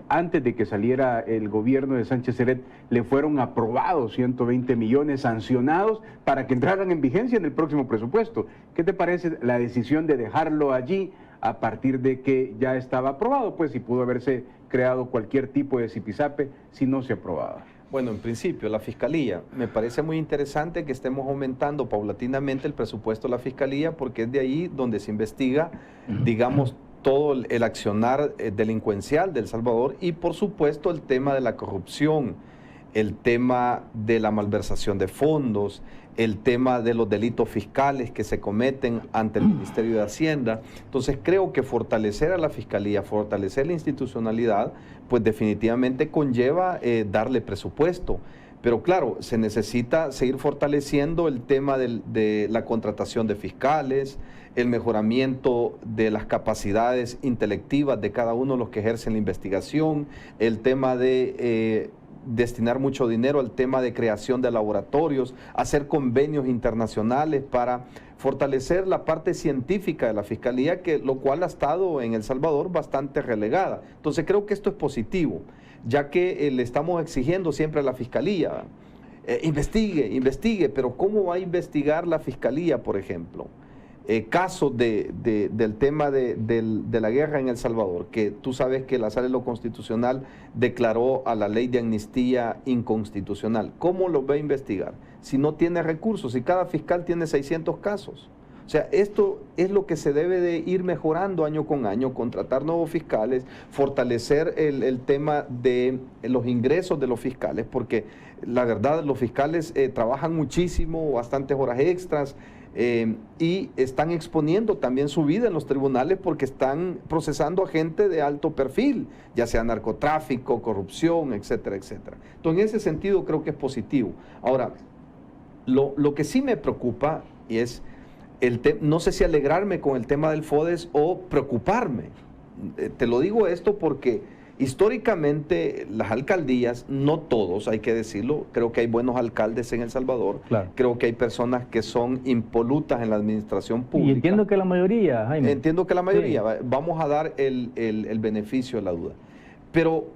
antes de que saliera el gobierno de Sánchez Serret, le fueron aprobados 120 millones sancionados para que entraran en vigencia en el próximo presupuesto. ¿Qué te parece la decisión de dejarlo allí a partir de que ya estaba aprobado? Pues si pudo haberse creado cualquier tipo de zipizape si no se aprobaba. Bueno, en principio, la Fiscalía, me parece muy interesante que estemos aumentando paulatinamente el presupuesto de la Fiscalía, porque es de ahí donde se investiga, digamos, todo el accionar delincuencial de El Salvador y, por supuesto, el tema de la corrupción, el tema de la malversación de fondos, el tema de los delitos fiscales que se cometen ante el Ministerio de Hacienda. Entonces creo que fortalecer a la Fiscalía, fortalecer la institucionalidad, pues definitivamente conlleva darle presupuesto. Pero claro, se necesita seguir fortaleciendo el tema de la contratación de fiscales, el mejoramiento de las capacidades intelectivas de cada uno de los que ejercen la investigación, el tema de destinar mucho dinero al tema de creación de laboratorios, hacer convenios internacionales para fortalecer la parte científica de la Fiscalía, lo cual ha estado en El Salvador bastante relegada. Entonces creo que esto es positivo, ya que le estamos exigiendo siempre a la Fiscalía, investigue, pero ¿cómo va a investigar la Fiscalía, por ejemplo? Casos del tema de la guerra en El Salvador, que tú sabes que la Sala de lo Constitucional declaró a la ley de amnistía inconstitucional. ¿Cómo lo va a investigar? Si no tiene recursos, si cada fiscal tiene 600 casos. O sea, esto es lo que se debe de ir mejorando año con año, contratar nuevos fiscales, fortalecer el tema de los ingresos de los fiscales, porque la verdad los fiscales trabajan muchísimo, bastantes horas extras, y están exponiendo también su vida en los tribunales porque están procesando a gente de alto perfil, ya sea narcotráfico, corrupción, etcétera, etcétera. Entonces, en ese sentido creo que es positivo. Ahora, lo que sí me preocupa y es, no sé si alegrarme con el tema del FODES o preocuparme. Te lo digo esto porque históricamente las alcaldías, no todos, hay que decirlo, creo que hay buenos alcaldes en El Salvador, claro. Creo que hay personas que son impolutas en la administración pública. Y entiendo que la mayoría, Jaime. Entiendo que la mayoría, sí. Vamos a dar el beneficio de la duda. Pero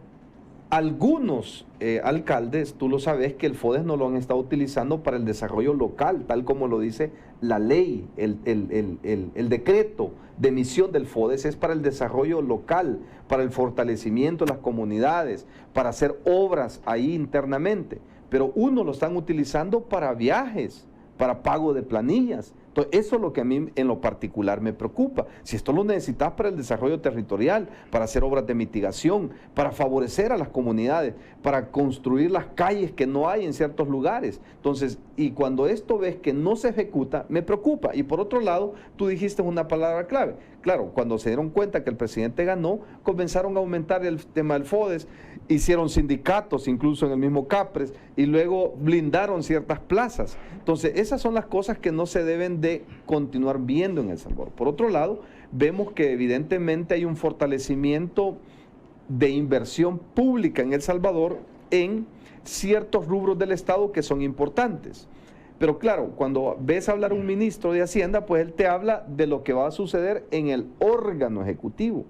algunos alcaldes, tú lo sabes, que el FODES no lo han estado utilizando para el desarrollo local, tal como lo dice la ley, el decreto de emisión del FODES es para el desarrollo local, para el fortalecimiento de las comunidades, para hacer obras ahí internamente. Pero uno lo están utilizando para viajes, para pago de planillas. Entonces, eso es lo que a mí en lo particular me preocupa. Si esto lo necesitas para el desarrollo territorial, para hacer obras de mitigación, para favorecer a las comunidades, para construir las calles que no hay en ciertos lugares. Entonces, y cuando esto ves que no se ejecuta, me preocupa. Y por otro lado, tú dijiste una palabra clave. Claro, cuando se dieron cuenta que el presidente ganó, comenzaron a aumentar el tema del FODES, hicieron sindicatos, incluso en el mismo CAPRES, y luego blindaron ciertas plazas. Entonces, esas son las cosas que no se deben de continuar viendo en El Salvador. Por otro lado, vemos que evidentemente hay un fortalecimiento de inversión pública en El Salvador en ciertos rubros del Estado que son importantes. Pero claro, cuando ves hablar a un ministro de Hacienda, pues él te habla de lo que va a suceder en el órgano ejecutivo.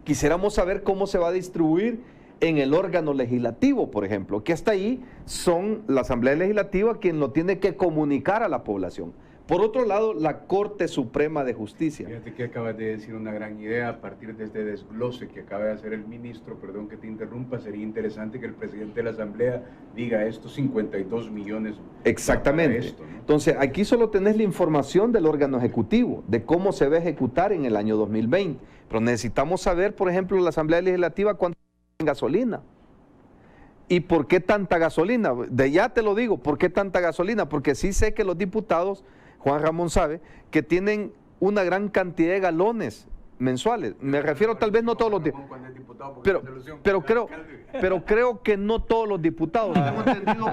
Quisiéramos saber cómo se va a distribuir en el órgano legislativo, por ejemplo, que hasta ahí son la Asamblea Legislativa quien lo tiene que comunicar a la población. Por otro lado, la Corte Suprema de Justicia. Fíjate que acabas de decir una gran idea a partir de este desglose que acaba de hacer el ministro. Perdón que te interrumpa, sería interesante que el presidente de la Asamblea diga estos 52 millones. Exactamente. Esto, ¿no? Entonces, aquí solo tenés la información del órgano ejecutivo, de cómo se va a ejecutar en el año 2020. Pero necesitamos saber, por ejemplo, la Asamblea Legislativa cuánto en gasolina. ¿Y por qué tanta gasolina? De ya te lo digo, ¿por qué tanta gasolina? Porque sí sé que los diputados, Juan Ramón sabe, que tienen una gran cantidad de galones mensuales. Me refiero tal vez no todos los diputados, pero creo que no todos los diputados. Tengo entendido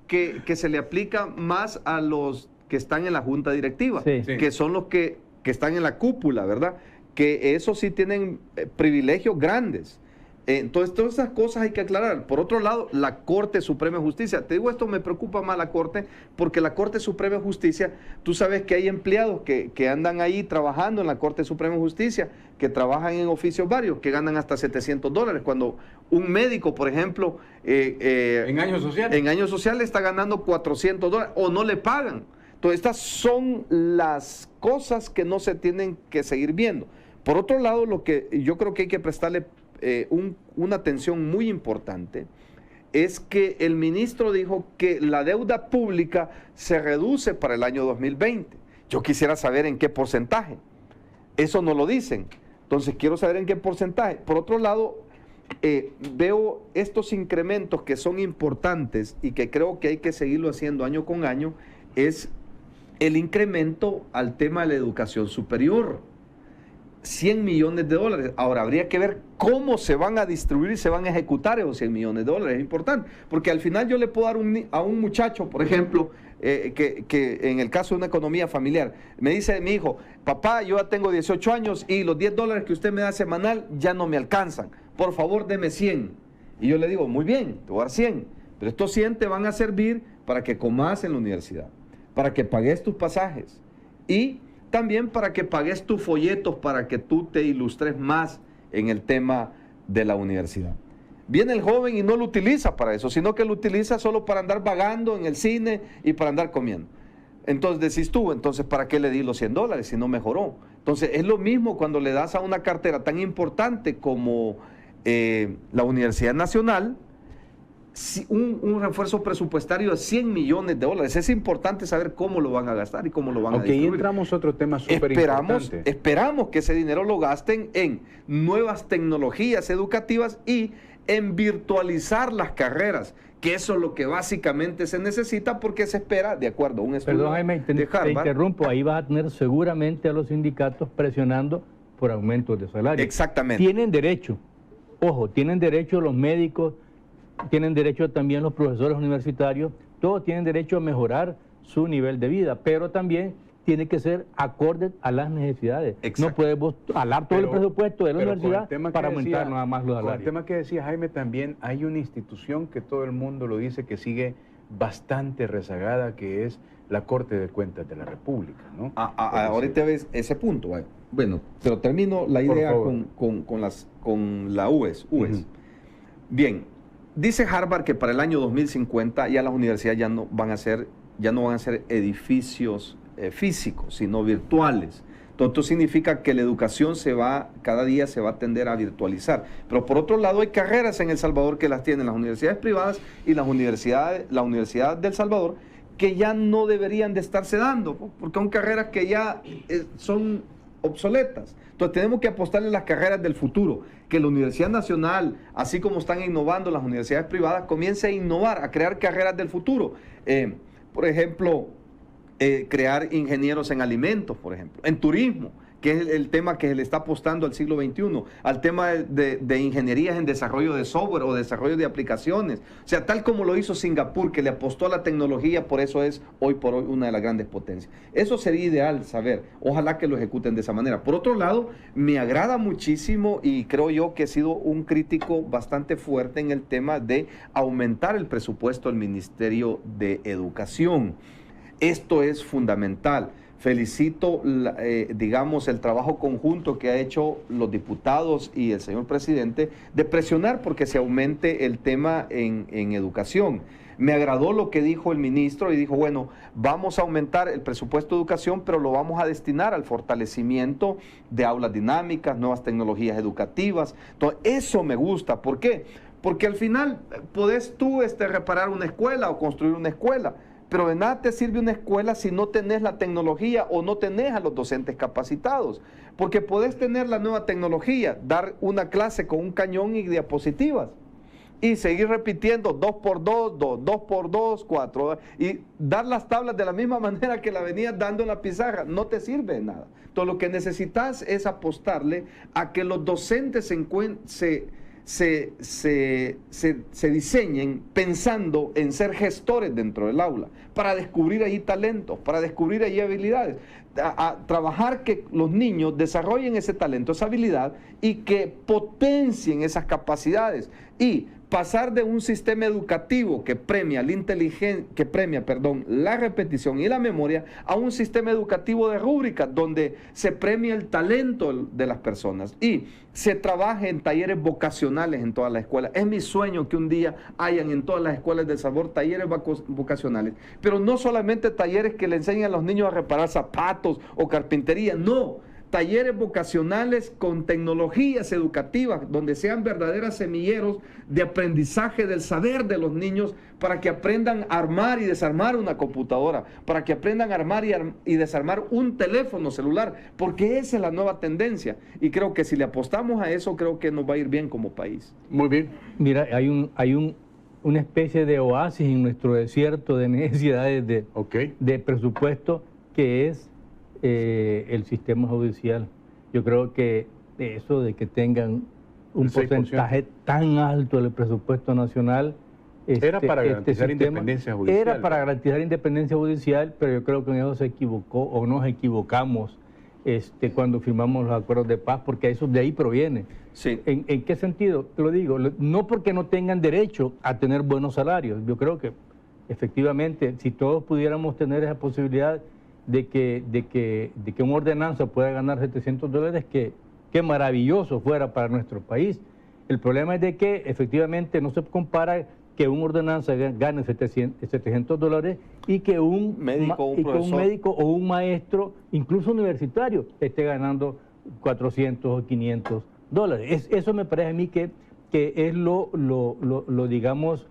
que se le aplica más a los que están en la junta directiva, sí. Que son los que están en la cúpula, ¿verdad? Que esos sí tienen privilegios grandes. Entonces, todas esas cosas hay que aclarar. Por otro lado, la Corte Suprema de Justicia. Te digo, esto me preocupa más la Corte, porque la Corte Suprema de Justicia, tú sabes que hay empleados que andan ahí trabajando en la Corte Suprema de Justicia, que trabajan en oficios varios, que ganan hasta $700. Cuando un médico, por ejemplo, en años sociales está ganando $400 o no le pagan. Entonces, estas son las cosas que no se tienen que seguir viendo. Por otro lado, lo que yo creo que hay que prestarle una atención muy importante es que el ministro dijo que la deuda pública se reduce para el año 2020. Yo quisiera saber en qué porcentaje. Eso no lo dicen. Entonces quiero saber en qué porcentaje. Por otro lado, veo estos incrementos que son importantes y que creo que hay que seguirlo haciendo año con año, es el incremento al tema de la educación superior. 100 millones de dólares. Ahora, habría que ver cómo se van a distribuir y se van a ejecutar esos 100 millones de dólares. Es importante, porque al final yo le puedo dar a un muchacho, por ejemplo, que en el caso de una economía familiar, me dice mi hijo, papá, yo ya tengo 18 años y los 10 dólares que usted me da semanal ya no me alcanzan. Por favor, deme 100. Y yo le digo, muy bien, te voy a dar 100. Pero estos 100 te van a servir para que comas en la universidad, para que pagues tus pasajes y también para que pagues tus folletos, para que tú te ilustres más en el tema de la universidad. Viene el joven y no lo utiliza para eso, sino que lo utiliza solo para andar vagando en el cine y para andar comiendo. Entonces decís tú, entonces ¿para qué le di los 100 dólares si no mejoró? Entonces es lo mismo cuando le das a una cartera tan importante como la Universidad Nacional, un refuerzo presupuestario de 100 millones de dólares. Es importante saber cómo lo van a gastar y cómo lo van a distribuir. Ahí entramos a otro tema súper importante. Esperamos que ese dinero lo gasten en nuevas tecnologías educativas y en virtualizar las carreras, que eso es lo que básicamente se necesita, porque se espera, de acuerdo a un estudio. Perdón, Jaime, te interrumpo, ahí vas a tener seguramente a los sindicatos presionando por aumentos de salario. Exactamente. Tienen derecho, ojo, tienen derecho los médicos, tienen derecho también los profesores universitarios, todos tienen derecho a mejorar su nivel de vida, pero también tiene que ser acorde a las necesidades. No podemos alar todo el presupuesto de la universidad para aumentar nada más los salarios. Con el tema que decía Jaime, también hay una institución que todo el mundo lo dice que sigue bastante rezagada, que es la Corte de Cuentas de la República, ¿no? Ahorita ves ese punto. Bueno, pero termino la idea con la UES. Bien, dice Harvard que para el año 2050 ya las universidades ya no van a ser edificios físicos, sino virtuales. Esto significa que la educación cada día se va a tender a virtualizar. Pero por otro lado hay carreras en El Salvador que las tienen las universidades privadas y la Universidad del Salvador, que ya no deberían de estarse dando, porque son carreras que ya son obsoletas. Entonces tenemos que apostarle a las carreras del futuro, que la Universidad Nacional, así como están innovando las universidades privadas, comience a innovar, a crear carreras del futuro. Por ejemplo, crear ingenieros en alimentos, por ejemplo, en turismo, que es el tema que se le está apostando al siglo XXI, al tema de ingenierías en desarrollo de software o desarrollo de aplicaciones. O sea, tal como lo hizo Singapur, que le apostó a la tecnología, por eso es hoy por hoy una de las grandes potencias. Eso sería ideal saber. Ojalá que lo ejecuten de esa manera. Por otro lado, me agrada muchísimo y creo yo que he sido un crítico bastante fuerte en el tema de aumentar el presupuesto del Ministerio de Educación. Esto es fundamental. Felicito, digamos, el trabajo conjunto que ha hecho los diputados y el señor presidente de presionar porque se aumente el tema en educación. Me agradó lo que dijo el ministro y dijo, bueno, vamos a aumentar el presupuesto de educación, pero lo vamos a destinar al fortalecimiento de aulas dinámicas, nuevas tecnologías educativas. Entonces, eso me gusta. ¿Por qué? Porque al final podés tú reparar una escuela o construir una escuela, pero de nada te sirve una escuela si no tenés la tecnología o no tenés a los docentes capacitados. Porque podés tener la nueva tecnología, dar una clase con un cañón y diapositivas y seguir repitiendo 2x2, 2x2, 4, y dar las tablas de la misma manera que la venías dando en la pizarra. No te sirve de nada. Entonces lo que necesitas es apostarle a que los docentes se diseñen pensando en ser gestores dentro del aula, para descubrir allí talentos, para descubrir allí habilidades, a trabajar que los niños desarrollen ese talento, esa habilidad y que potencien esas capacidades y pasar de un sistema educativo que premia la repetición y la memoria a un sistema educativo de rúbricas donde se premia el talento de las personas y se trabaje en talleres vocacionales en todas las escuelas. Es mi sueño que un día hayan en todas las escuelas del Salvador talleres vocacionales, pero no solamente talleres que le enseñan a los niños a reparar zapatos o carpintería, no. talleres vocacionales con tecnologías educativas, donde sean verdaderas semilleros de aprendizaje del saber de los niños, para que aprendan a armar y desarmar una computadora, para que aprendan a armar y desarmar un teléfono celular, porque esa es la nueva tendencia. Y creo que si le apostamos a eso, creo que nos va a ir bien como país. Muy bien. Mira, hay una especie de oasis en nuestro desierto de necesidades de presupuesto, que es el sistema judicial. Yo creo que eso de que tengan un porcentaje tan alto del presupuesto nacional era para garantizar independencia judicial. Era para garantizar independencia judicial, pero yo creo que en eso se equivocó, o nos equivocamos cuando firmamos los acuerdos de paz, porque eso de ahí proviene. Sí. ¿En qué sentido? Te lo digo, no porque no tengan derecho a tener buenos salarios. Yo creo que efectivamente, si todos pudiéramos tener esa posibilidad de que una ordenanza pueda ganar $700, que maravilloso fuera para nuestro país. El problema es de que efectivamente no se compara que una ordenanza gane $700 y que un médico o un maestro, incluso universitario, esté ganando $400 o $500. Eso me parece a mí que es lo digamos,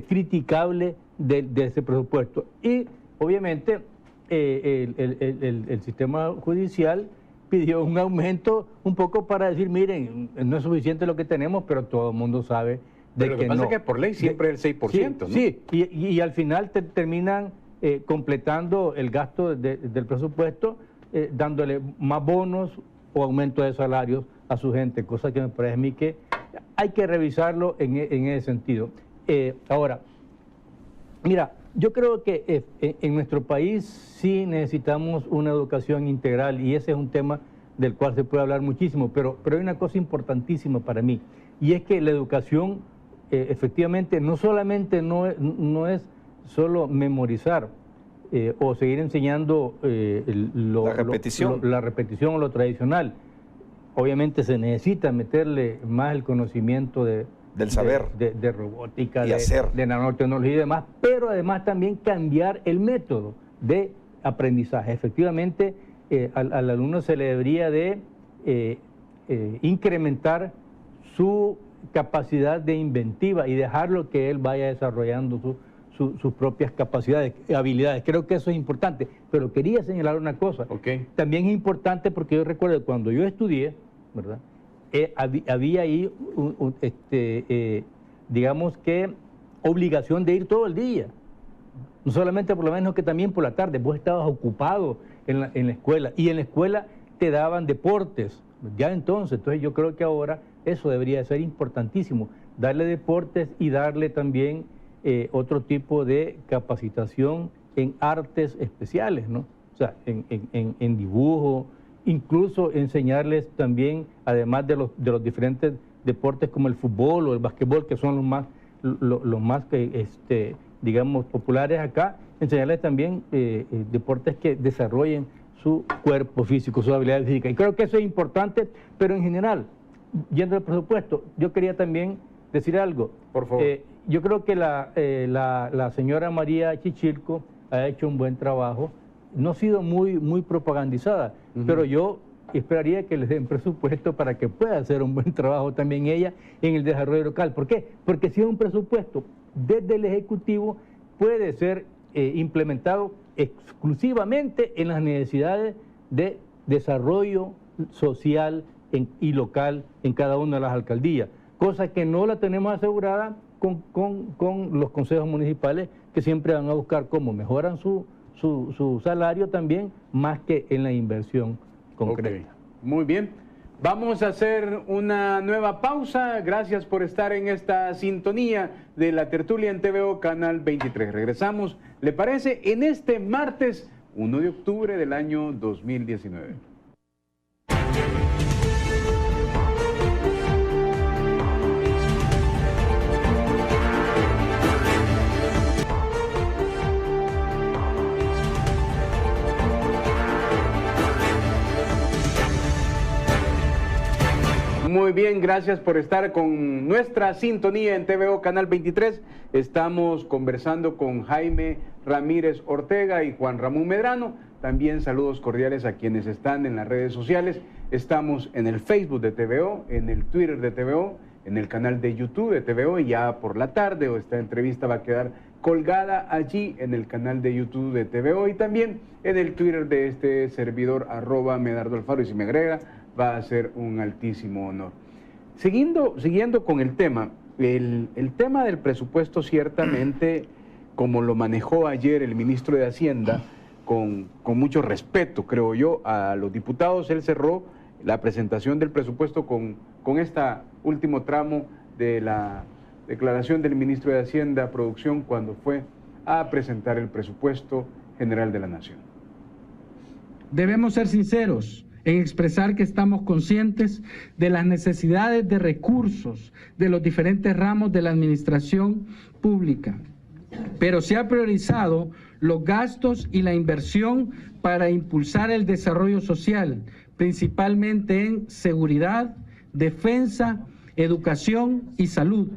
criticable de ese presupuesto. Y obviamente el sistema judicial pidió un aumento un poco para decir, miren, no es suficiente lo que tenemos, pero todo el mundo sabe de pero lo que pasa es que por ley siempre es el 6%, sí, ¿no? Sí, y al final terminan completando el gasto del presupuesto, dándole más bonos o aumento de salarios a su gente, cosa que me parece a mí que hay que revisarlo en ese sentido. Ahora, mira, yo creo que en nuestro país sí necesitamos una educación integral, y ese es un tema del cual se puede hablar muchísimo, pero hay una cosa importantísima para mí, y es que la educación efectivamente no solamente no es solo memorizar o seguir enseñando la repetición o lo tradicional. Obviamente se necesita meterle más el conocimiento del saber, de robótica, y de nanotecnología y demás, pero además también cambiar el método de aprendizaje. Efectivamente, al alumno se le debería de incrementar su capacidad de inventiva y dejarlo que él vaya desarrollando sus propias capacidades, habilidades. Creo que eso es importante, pero quería señalar una cosa. Okay. También es importante porque yo recuerdo cuando yo estudié, ¿verdad? Había ahí, digamos que, obligación de ir todo el día. No solamente por lo menos, que también por la tarde. Vos estabas ocupado en la escuela, y en la escuela te daban deportes. Ya entonces yo creo que ahora eso debería ser importantísimo. Darle deportes y darle también otro tipo de capacitación en artes especiales, ¿no? O sea, en dibujo, incluso enseñarles también, además de los diferentes deportes como el fútbol o el basquetbol, que son los más digamos, populares acá, enseñarles también deportes que desarrollen su cuerpo físico, su habilidad física. Y creo que eso es importante, pero en general, yendo al presupuesto, yo quería también decir algo. Por favor. Yo creo que la señora María Chichilco ha hecho un buen trabajo. No ha sido muy propagandizada, pero yo esperaría que les den presupuesto para que pueda hacer un buen trabajo también ella en el desarrollo local. ¿Por qué? Porque si es un presupuesto desde el Ejecutivo, puede ser implementado exclusivamente en las necesidades de desarrollo social y local en cada una de las alcaldías, cosa que no la tenemos asegurada con los consejos municipales, que siempre van a buscar cómo mejoran su salario también, más que en la inversión concreta. Okay. Muy bien. Vamos a hacer una nueva pausa. Gracias por estar en esta sintonía de la tertulia en TVO Canal 23. Regresamos, ¿le parece? En este martes 1 de octubre del año 2019. Muy bien, gracias por estar con nuestra sintonía en TVO Canal 23. Estamos conversando con Jaime Ramírez Ortega y Juan Ramón Medrano También saludos cordiales a quienes están en las redes sociales. Estamos en el Facebook de TVO, en el Twitter de TVO, en el canal de YouTube de TVO, y ya por la tarde esta entrevista va a quedar colgada allí en el canal de YouTube de TVO y también en el Twitter de este servidor @Medardo Alfaro, y si me agrega va a ser un altísimo honor. Siguiendo con el tema, el tema del presupuesto ciertamente, como lo manejó ayer el ministro de Hacienda, con mucho respeto, creo yo, a los diputados, él cerró la presentación del presupuesto con este último tramo de la declaración del ministro de Hacienda, Producción, cuando fue a presentar el presupuesto general de la Nación. Debemos ser sinceros en expresar que estamos conscientes de las necesidades de recursos de los diferentes ramos de la administración pública, pero se ha priorizado los gastos y la inversión para impulsar el desarrollo social, principalmente en seguridad, defensa, educación y salud.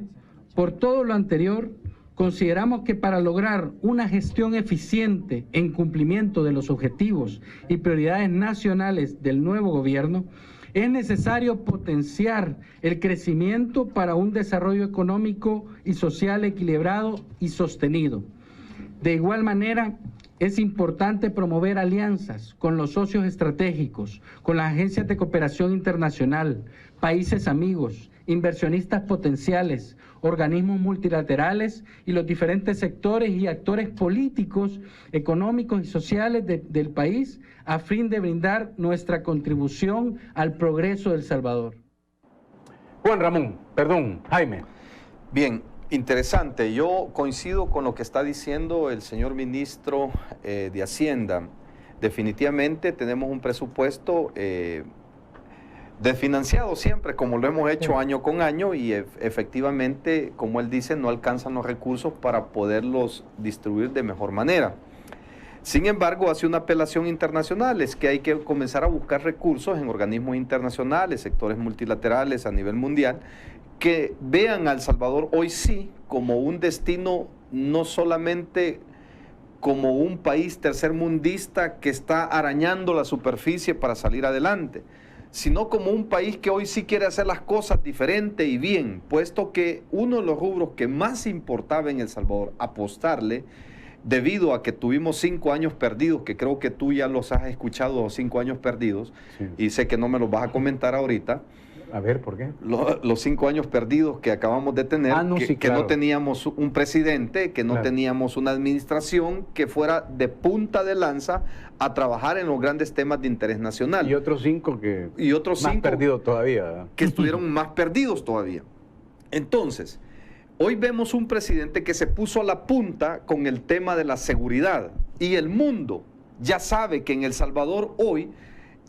Por todo lo anterior, consideramos que para lograr una gestión eficiente en cumplimiento de los objetivos y prioridades nacionales del nuevo gobierno, es necesario potenciar el crecimiento para un desarrollo económico y social equilibrado y sostenido. De igual manera, es importante promover alianzas con los socios estratégicos, con las agencias de cooperación internacional, países amigos, inversionistas potenciales, organismos multilaterales y los diferentes sectores y actores políticos, económicos y sociales del país, a fin de brindar nuestra contribución al progreso de El Salvador. Jaime. Bien, interesante. Yo coincido con lo que está diciendo el señor ministro de Hacienda. Definitivamente tenemos un presupuesto desfinanciado siempre, como lo hemos hecho año con año, y efectivamente, como él dice, no alcanzan los recursos para poderlos distribuir de mejor manera. Sin embargo, hace una apelación internacional, es que hay que comenzar a buscar recursos en organismos internacionales, sectores multilaterales a nivel mundial, que vean a El Salvador hoy sí como un destino, no solamente como un país tercermundista que está arañando la superficie para salir adelante, sino como un país que hoy sí quiere hacer las cosas diferente y bien, puesto que uno de los rubros que más importaba en El Salvador apostarle, debido a que tuvimos 5 años perdidos, que creo que tú ya los has escuchado, 5 años perdidos, sí, y sé que no me los vas a comentar ahorita. A ver, ¿por qué? Los 5 años perdidos que acabamos de tener, que no teníamos un presidente, que no teníamos una administración que fuera de punta de lanza a trabajar en los grandes temas de interés nacional. Y otros 5 más perdidos todavía, ¿verdad? Que estuvieron más perdidos todavía. Entonces, hoy vemos un presidente que se puso a la punta con el tema de la seguridad, y el mundo ya sabe que en El Salvador hoy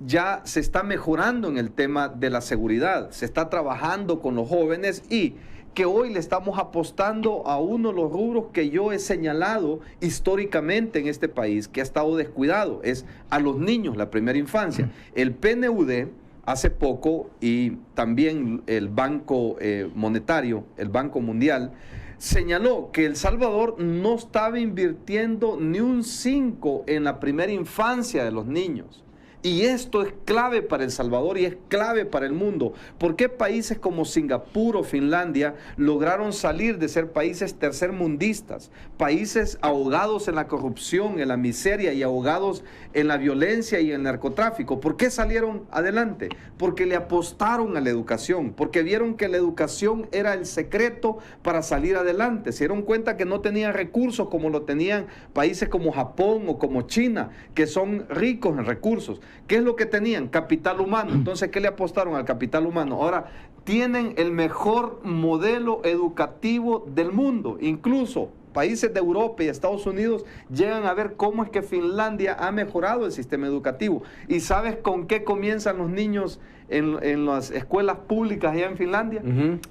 ya se está mejorando en el tema de la seguridad, se está trabajando con los jóvenes, y que hoy le estamos apostando a uno de los rubros que yo he señalado históricamente en este país, que ha estado descuidado, es a los niños, la primera infancia. El PNUD hace poco, y también el Banco Monetario, el Banco Mundial, señaló que El Salvador no estaba invirtiendo ni un 5 en la primera infancia de los niños. Y esto es clave para El Salvador y es clave para el mundo. ¿Por qué países como Singapur o Finlandia lograron salir de ser países tercermundistas, países ahogados en la corrupción, en la miseria y ahogados en la violencia y el narcotráfico? ¿Por qué salieron adelante? Porque le apostaron a la educación, porque vieron que la educación era el secreto para salir adelante. Se dieron cuenta que no tenían recursos como lo tenían países como Japón o como China, que son ricos en recursos. ¿Qué es lo que tenían? Capital humano. Entonces, ¿qué le apostaron al capital humano? Ahora, tienen el mejor modelo educativo del mundo. Incluso países de Europa y Estados Unidos llegan a ver cómo es que Finlandia ha mejorado el sistema educativo. ¿Y sabes con qué comienzan los niños en las escuelas públicas allá en Finlandia?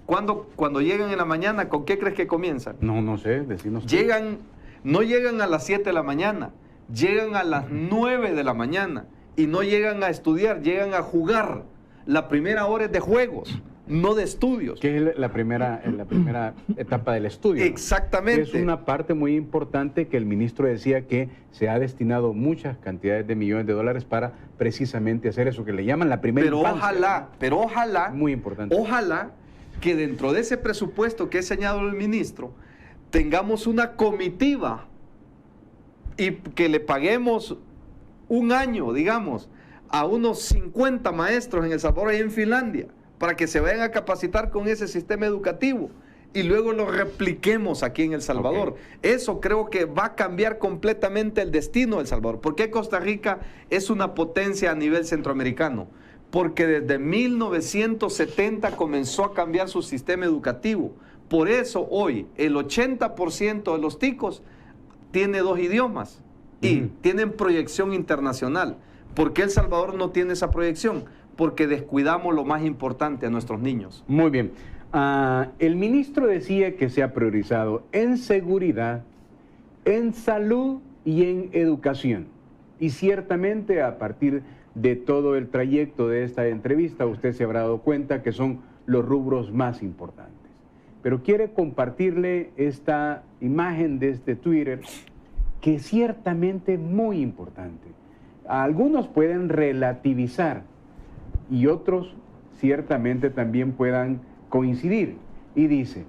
Cuando llegan en la mañana, ¿con qué crees que comienzan? No sé, decimos. No llegan a las 7 de la mañana, llegan a las 9 de la mañana. Y no llegan a estudiar, llegan a jugar. La primera hora es de juegos. no de estudios. Que es la primera etapa del estudio, ¿no? Exactamente. Es una parte muy importante que el ministro decía que se ha destinado muchas cantidades de millones de dólares para precisamente hacer eso que le llaman la primera infancia. Pero ojalá, muy importante. Ojalá que dentro de ese presupuesto que ha señalado el ministro, tengamos una comitiva y que le paguemos un año, digamos, a unos 50 maestros en El Salvador y en Finlandia, para que se vayan a capacitar con ese sistema educativo y luego lo repliquemos aquí en El Salvador. Okay. Eso creo que va a cambiar completamente el destino de El Salvador. ¿Por qué Costa Rica es una potencia a nivel centroamericano? Porque desde 1970 comenzó a cambiar su sistema educativo. Por eso hoy el 80% de los ticos tiene 2 idiomas y tienen proyección internacional. ¿Por qué El Salvador no tiene esa proyección? Porque descuidamos lo más importante a nuestros niños. Muy bien. El ministro decía que se ha priorizado en seguridad, en salud y en educación. Y ciertamente a partir de todo el trayecto de esta entrevista, usted se habrá dado cuenta que son los rubros más importantes. Pero quiere compartirle esta imagen de este Twitter, que es ciertamente muy importante. Algunos pueden relativizar y otros ciertamente también puedan coincidir. Y dice,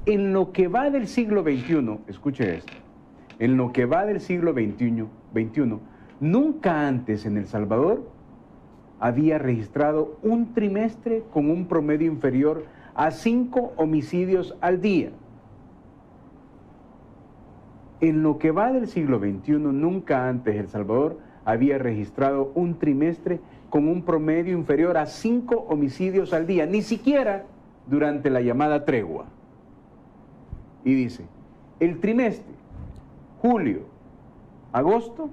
en lo que va del siglo XXI, escuche esto, en lo que va del siglo XXI, nunca antes en El Salvador había registrado un trimestre con un promedio inferior a 5 homicidios al día. En lo que va del siglo XXI, nunca antes El Salvador había registrado un trimestre con un promedio inferior a 5 homicidios al día, ni siquiera durante la llamada tregua. Y dice, el trimestre, julio, agosto,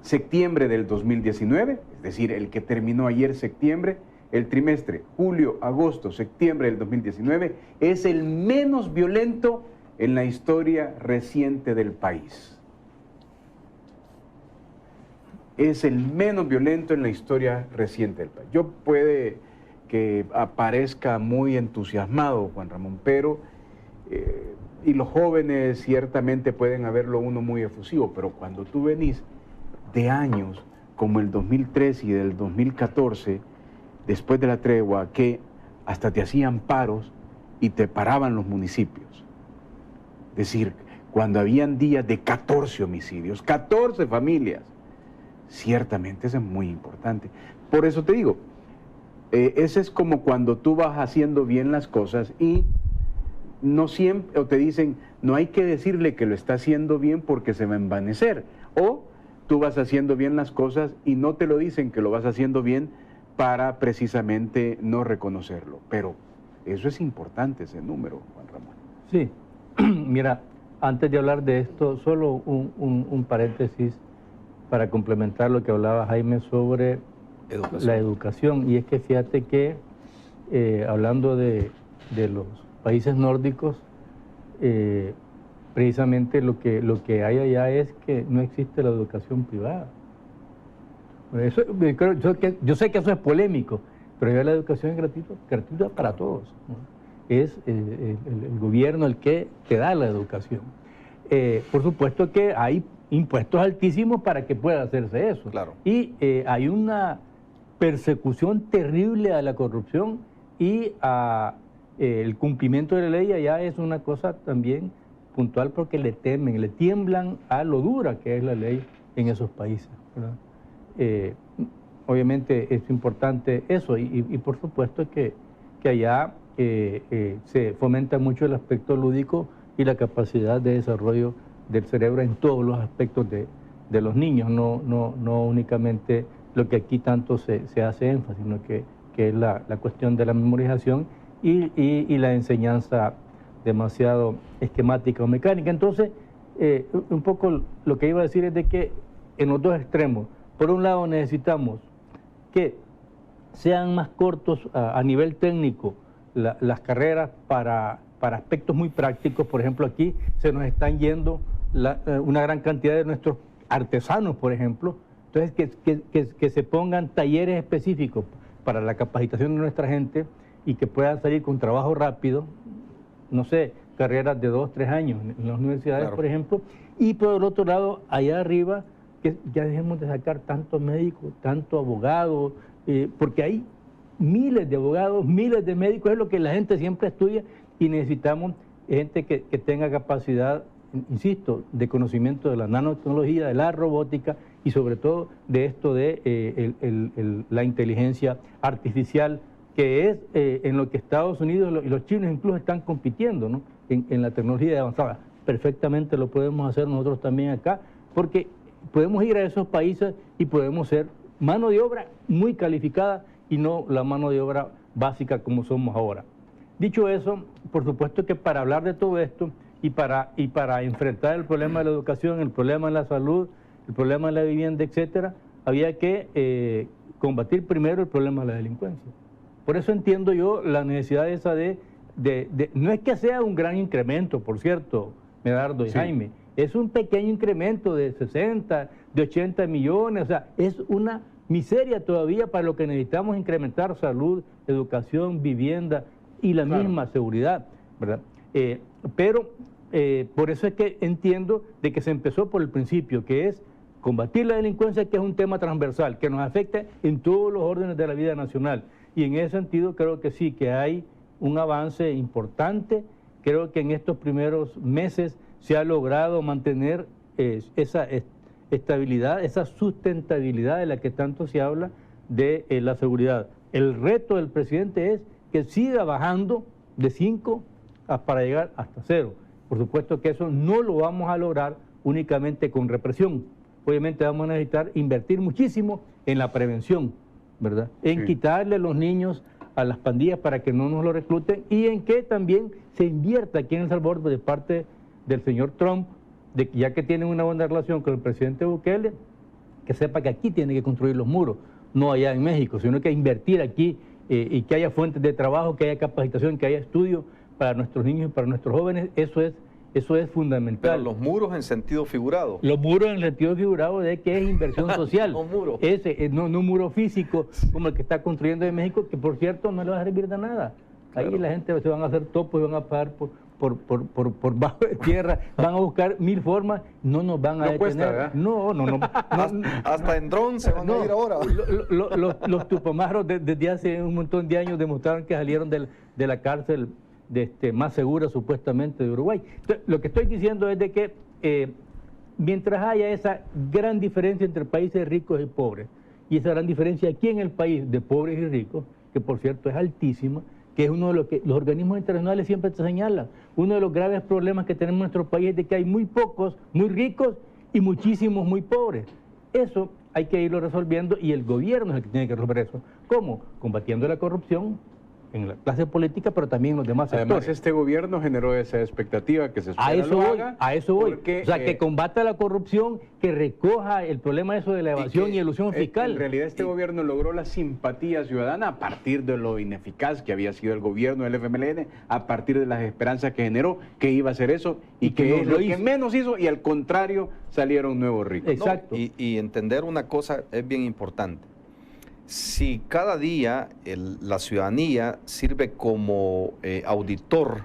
septiembre del 2019, es decir, el que terminó ayer septiembre, el trimestre, julio, agosto, septiembre del 2019, es el menos violento en la historia reciente del país. Es el menos violento en la historia reciente del país. Yo puede que aparezca muy entusiasmado, Juan Ramón, pero, y los jóvenes ciertamente pueden haberlo uno muy efusivo, pero cuando tú venís de años como el 2013 y del 2014, después de la tregua, que hasta te hacían paros y te paraban los municipios. Es decir, cuando habían días de 14 homicidios, 14 familias, ciertamente eso es muy importante. Por eso te digo, ese es como cuando tú vas haciendo bien las cosas y no siempre, o te dicen, no hay que decirle que lo está haciendo bien porque se va a envanecer. O tú vas haciendo bien las cosas y no te lo dicen que lo vas haciendo bien para precisamente no reconocerlo. Pero eso es importante, ese número, Juan Ramón. Sí, mira, antes de hablar de esto, solo un paréntesis para complementar lo que hablaba Jaime sobre la educación. Y es que fíjate que, hablando de los países nórdicos, precisamente lo que hay allá es que no existe la educación privada. Eso, yo sé que eso es polémico, pero ya la educación es gratuita para todos, ¿no? Es el gobierno el que te da la educación. Por supuesto que hay impuestos altísimos para que pueda hacerse eso. Claro. Y hay una persecución terrible a la corrupción y el cumplimiento de la ley allá es una cosa también puntual porque le temen, le tiemblan a lo dura que es la ley en esos países, ¿verdad? Obviamente es importante eso y por supuesto que allá se fomenta mucho el aspecto lúdico y la capacidad de desarrollo del cerebro en todos los aspectos de los niños, no únicamente lo que aquí tanto se hace énfasis, sino que es la cuestión de la memorización y la enseñanza demasiado esquemática o mecánica. Entonces, un poco lo que iba a decir es de que en los dos extremos, por un lado necesitamos que sean más cortos a nivel técnico las carreras para aspectos muy prácticos. Por ejemplo, aquí se nos están yendo una gran cantidad de nuestros artesanos, por ejemplo. Entonces, que se pongan talleres específicos para la capacitación de nuestra gente y que puedan salir con trabajo rápido, no sé, carreras de 2, 3 años en las universidades, Claro. por ejemplo, y por el otro lado, allá arriba, que ya dejemos de sacar tantos médicos, tantos abogados, porque hay miles de abogados, miles de médicos, es lo que la gente siempre estudia, y necesitamos gente que tenga capacidad, insisto, de conocimiento de la nanotecnología, de la robótica y sobre todo de esto de la inteligencia artificial, que es en lo que Estados Unidos y los chinos incluso están compitiendo, ¿no? en la tecnología avanzada. Perfectamente lo podemos hacer nosotros también acá, porque podemos ir a esos países y podemos ser mano de obra muy calificada y no la mano de obra básica como somos ahora. Dicho eso, por supuesto que para hablar de todo esto y para enfrentar el problema de la educación, el problema de la salud, el problema de la vivienda, etcétera, había que combatir primero el problema de la delincuencia. Por eso entiendo yo la necesidad esa no es que sea un gran incremento, por cierto, Medardo y Sí. Jaime, es un pequeño incremento de 60, de 80 millones, o sea, es una miseria todavía para lo que necesitamos incrementar: salud, educación, vivienda y la Claro. misma seguridad, ¿verdad? Pero por eso es que entiendo de que se empezó por el principio, que es combatir la delincuencia, que es un tema transversal, que nos afecta en todos los órdenes de la vida nacional. Y en ese sentido creo que sí, que hay un avance importante. Creo que en estos primeros meses se ha logrado mantener esa estabilidad, esa sustentabilidad de la que tanto se habla de la seguridad. El reto del presidente es que siga bajando de 5 para llegar hasta 0. Por supuesto que eso no lo vamos a lograr únicamente con represión. Obviamente vamos a necesitar invertir muchísimo en la prevención, ¿verdad? En Sí. quitarle a los niños a las pandillas para que no nos lo recluten, y en que también se invierta aquí en El Salvador de parte del señor Trump, ya que tienen una buena relación con el presidente Bukele, que sepa que aquí tiene que construir los muros, no allá en México, sino que invertir aquí y que haya fuentes de trabajo, que haya capacitación, que haya estudio para nuestros niños y para nuestros jóvenes. Eso es fundamental. Pero los muros en sentido figurado. Los muros en el sentido figurado de que es inversión social. Los muros. No un muro físico como el que está construyendo en México, que por cierto no le va a servir de nada. Ahí Claro. la gente se van a hacer topos y van a pagar por bajo de tierra, van a buscar 1000 formas, no nos van a No detener. cuesta, ¿verdad? No. Hasta en dron se van a ir ahora. Los tupamaros desde hace un montón de años demostraron que salieron de la cárcel más segura supuestamente de Uruguay. Entonces, lo que estoy diciendo es de que mientras haya esa gran diferencia entre países ricos y pobres, y esa gran diferencia aquí en el país de pobres y ricos, que por cierto es altísima, que es uno de los que los organismos internacionales siempre te señalan, uno de los graves problemas que tenemos en nuestro país es de que hay muy pocos, muy ricos y muchísimos muy pobres. Eso hay que irlo resolviendo, y el gobierno es el que tiene que resolver eso. ¿Cómo? Combatiendo la corrupción en la clase política, pero también en los demás sectores. Además, este gobierno generó esa expectativa que se espera A eso lo voy, haga, a eso voy. porque, O sea, que combata la corrupción, que recoja el problema eso de la evasión y elusión fiscal. En realidad este gobierno logró la simpatía ciudadana a partir de lo ineficaz que había sido el gobierno del FMLN, a partir de las esperanzas que generó, que iba a hacer eso, y que no es lo lo que hizo. menos hizo, y al contrario salieron nuevos ricos. Exacto. Y entender una cosa es bien importante. Si cada día la ciudadanía sirve como auditor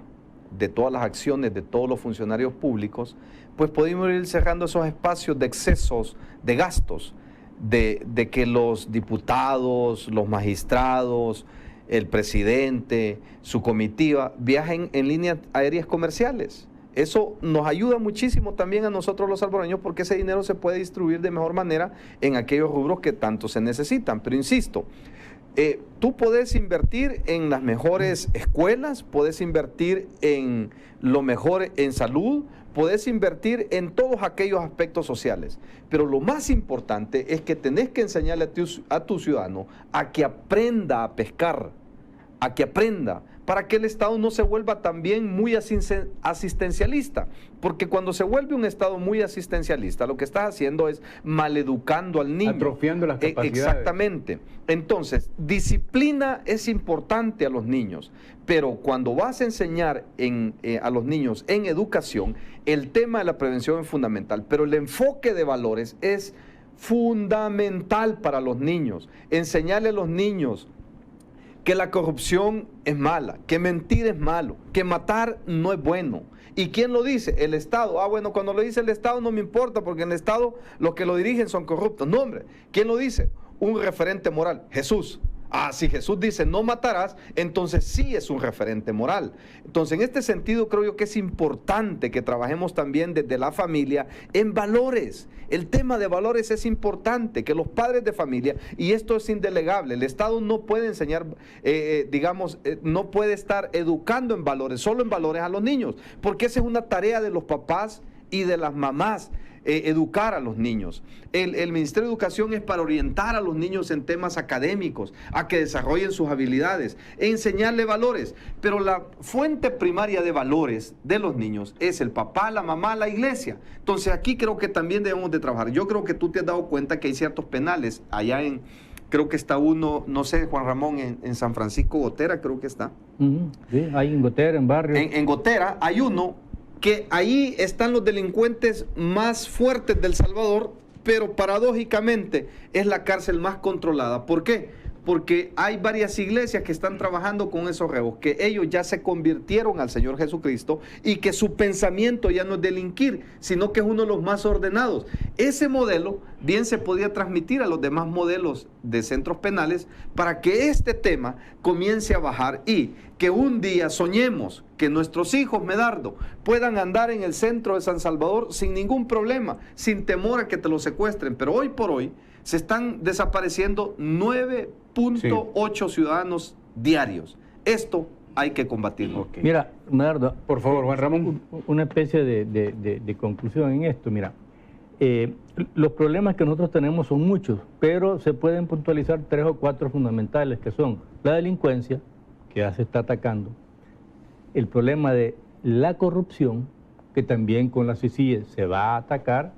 de todas las acciones de todos los funcionarios públicos, pues podemos ir cerrando esos espacios de excesos, de gastos, de que los diputados, los magistrados, el presidente, su comitiva, viajen en líneas aéreas comerciales. Eso nos ayuda muchísimo también a nosotros los salvadoreños, porque ese dinero se puede distribuir de mejor manera en aquellos rubros que tanto se necesitan. Pero insisto, tú puedes invertir en las mejores escuelas, puedes invertir en lo mejor en salud, puedes invertir en todos aquellos aspectos sociales. Pero lo más importante es que tenés que enseñarle a tu ciudadano a que aprenda a pescar, a que aprenda, para que el Estado no se vuelva también muy asistencialista, porque cuando se vuelve un Estado muy asistencialista, lo que estás haciendo es maleducando al niño. Atrofiando las capacidades. Exactamente. Entonces, disciplina es importante a los niños, pero cuando vas a enseñar a los niños en educación, el tema de la prevención es fundamental, pero el enfoque de valores es fundamental para los niños. Enseñarle a los niños que la corrupción es mala, que mentir es malo, que matar no es bueno. ¿Y quién lo dice? El Estado. Ah, bueno, cuando lo dice el Estado no me importa, porque en el Estado los que lo dirigen son corruptos. No, hombre, ¿quién lo dice? Un referente moral, Jesús. Ah, si Jesús dice no matarás, entonces sí es un referente moral. Entonces, en este sentido, creo yo que es importante que trabajemos también desde la familia en valores. El tema de valores es importante, que los padres de familia, y esto es indelegable, el Estado no puede enseñar, no puede estar educando en valores, solo en valores a los niños, porque esa es una tarea de los papás y de las mamás. Educar a los niños. El Ministerio de Educación es para orientar a los niños en temas académicos, a que desarrollen sus habilidades, enseñarle valores. Pero la fuente primaria de valores de los niños es el papá, la mamá, la iglesia. Entonces aquí creo que también debemos de trabajar. Yo creo que tú te has dado cuenta que hay ciertos penales allá creo que está uno, no sé, Juan Ramón, en San Francisco Gotera, creo que está. Sí, hay en Gotera, en barrio. En Gotera hay uno que ahí están los delincuentes más fuertes del Salvador, pero paradójicamente es la cárcel más controlada. ¿Por qué? Porque hay varias iglesias que están trabajando con esos reos, que ellos ya se convirtieron al Señor Jesucristo y que su pensamiento ya no es delinquir, sino que es uno de los más ordenados. Ese modelo bien se podía transmitir a los demás modelos de centros penales para que este tema comience a bajar y que un día soñemos que nuestros hijos, Medardo, puedan andar en el centro de San Salvador sin ningún problema, sin temor a que te lo secuestren. Pero hoy por hoy se están desapareciendo 9.8 ciudadanos diarios. Esto hay que combatirlo. Okay. Mira, Medardo, por favor, Juan Ramón. Una especie de conclusión en esto. Mira, los problemas que nosotros tenemos son muchos, pero se pueden puntualizar 3 o 4 fundamentales, que son la delincuencia, que ya se está atacando, el problema de la corrupción, que también con la CICIE se va a atacar,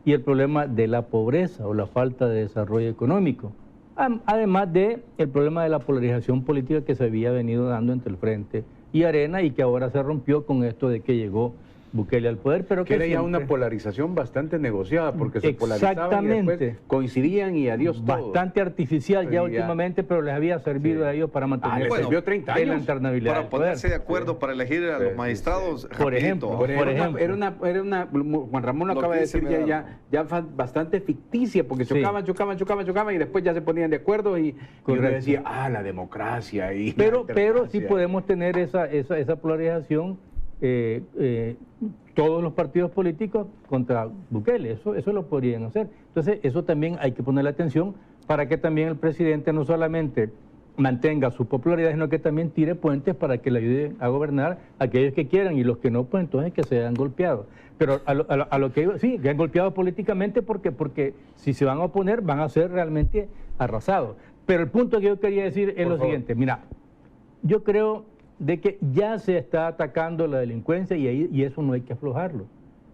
y el problema de la pobreza o la falta de desarrollo económico, además de el problema de la polarización política que se había venido dando entre el Frente y Arena y que ahora se rompió con esto de que llegó Bukele al poder, pero que era ya una polarización bastante negociada, porque se polarizaban y después coincidían y adiós todo. Bastante artificial ya últimamente, pero les había servido a ellos para mantener les sirvió 30 años la internabilidad para ponerse de acuerdo para elegir a los magistrados. Por ejemplo, era una Juan Ramón lo acaba de decir ya bastante ficticia, porque chocaban y después ya se ponían de acuerdo y uno decía, la democracia. Pero sí podemos tener esa polarización. Todos los partidos políticos contra Bukele, eso lo podrían hacer. Entonces, eso también hay que ponerle atención para que también el presidente no solamente mantenga su popularidad, sino que también tire puentes para que le ayuden a gobernar a aquellos que quieran y los que no, pues entonces que sean golpeados. Pero a lo que sí, que han golpeado políticamente porque si se van a oponer van a ser realmente arrasados. Pero el punto que yo quería decir es lo siguiente, mira, yo creo de que ya se está atacando la delincuencia y eso no hay que aflojarlo.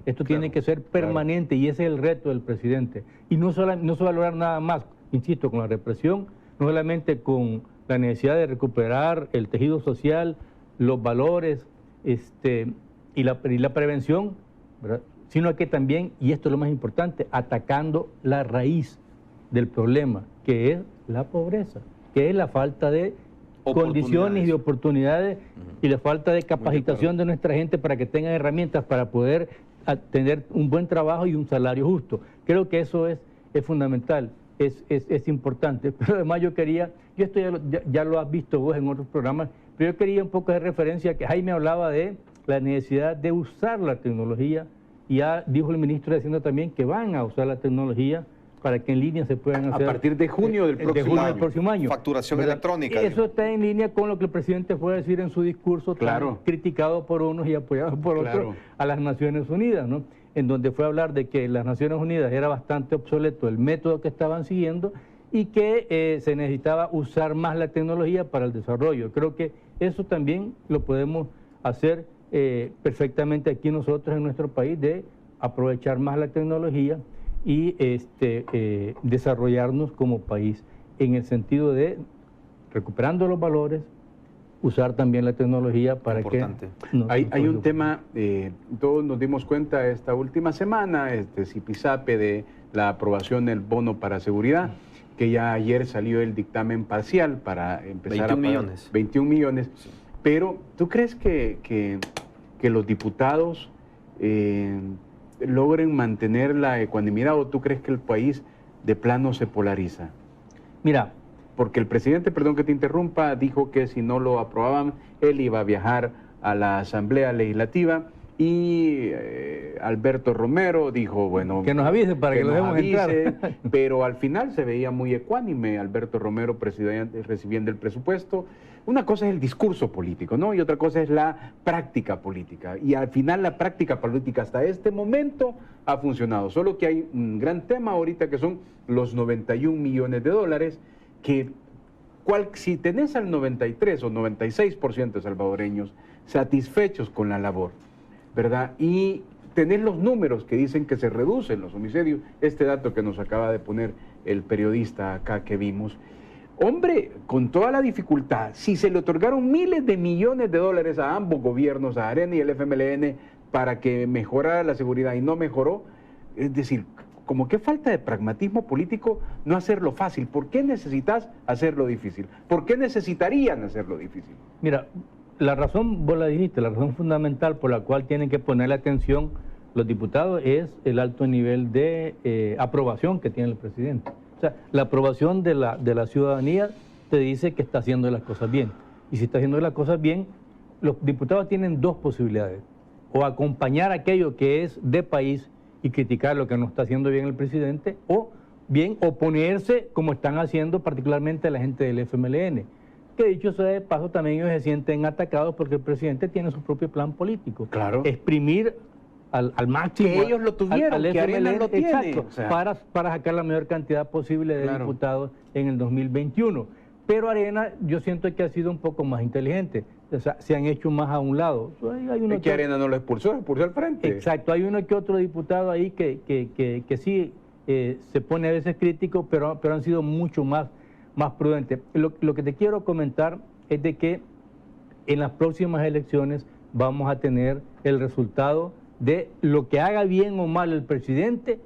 Esto tiene que ser permanente y ese es el reto del presidente. Y no se va a lograr nada más, insisto, con la represión, no solamente con la necesidad de recuperar el tejido social, los valores y la prevención, ¿verdad? Sino que también, y esto es lo más importante, atacando la raíz del problema, que es la pobreza, que es la falta de condiciones y oportunidades y la falta de capacitación de nuestra gente para que tengan herramientas para poder tener un buen trabajo y un salario justo. Creo que eso es fundamental, es importante. Pero además esto ya lo has visto vos en otros programas, pero yo quería un poco de referencia que Jaime hablaba de la necesidad de usar la tecnología y ya dijo el ministro de Hacienda también que van a usar la tecnología para que en línea se puedan hacer... A partir de junio del próximo año. Facturación electrónica. Eso está en línea con lo que el presidente fue a decir en su discurso, tan criticado por unos y apoyado por otros, a las Naciones Unidas, ¿no? En donde fue a hablar de que las Naciones Unidas era bastante obsoleto el método que estaban siguiendo y que se necesitaba usar más la tecnología para el desarrollo. Creo que eso también lo podemos hacer perfectamente aquí nosotros en nuestro país, de aprovechar más la tecnología y desarrollarnos como país en el sentido de recuperando los valores, usar también la tecnología para importante. Hay un tema, todos nos dimos cuenta esta última semana, Zipizape, de la aprobación del bono para seguridad, que ya ayer salió el dictamen parcial para empezar 21 a pagar millones. 21 millones. Sí. Pero, ¿tú crees que los diputados logren mantener la ecuanimidad o tú crees que el país de plano se polariza? Mira, Porque el presidente, perdón que te interrumpa, dijo que si no lo aprobaban, él iba a viajar a la Asamblea Legislativa y Alberto Romero dijo, bueno... que nos avise para que lo dejemos entrar. Pero al final se veía muy ecuánime Alberto Romero recibiendo el presupuesto. Una cosa es el discurso político, ¿no? Y otra cosa es la práctica política. Y al final la práctica política hasta este momento ha funcionado. Solo que hay un gran tema ahorita que son los 91 millones de dólares que si tenés al 93 o 96% de salvadoreños satisfechos con la labor, ¿verdad? Y tenés los números que dicen que se reducen los homicidios, este dato que nos acaba de poner el periodista acá que vimos. Hombre, con toda la dificultad, si se le otorgaron miles de millones de dólares a ambos gobiernos, a Arena y el FMLN, para que mejorara la seguridad y no mejoró, es decir, como que falta de pragmatismo político no hacerlo fácil. ¿Por qué necesitas hacerlo difícil? ¿Por qué necesitarían hacerlo difícil? Mira, la razón, vos la dijiste, la razón fundamental por la cual tienen que ponerle atención los diputados es el alto nivel de aprobación que tiene el presidente. O sea, la aprobación de la ciudadanía te dice que está haciendo las cosas bien. Y si está haciendo las cosas bien, los diputados tienen dos posibilidades. O acompañar aquello que es de país y criticar lo que no está haciendo bien el presidente, o bien oponerse como están haciendo particularmente la gente del FMLN. Que dicho sea de paso, también ellos se sienten atacados porque el presidente tiene su propio plan político. Claro. Exprimir al máximo. Que ellos lo tuvieron, que Arena lo tiene. Exacto, O sea, para sacar la mayor cantidad posible de claro, diputados en el 2021. Pero Arena, yo siento que ha sido un poco más inteligente. O sea, se han hecho más a un lado. Hay uno es que Arena no lo expulsó al frente. Exacto, hay uno que otro diputado ahí que sí se pone a veces crítico, pero han sido mucho más prudentes. Lo que te quiero comentar es de que en las próximas elecciones vamos a tener el resultado de lo que haga bien o mal el presidente,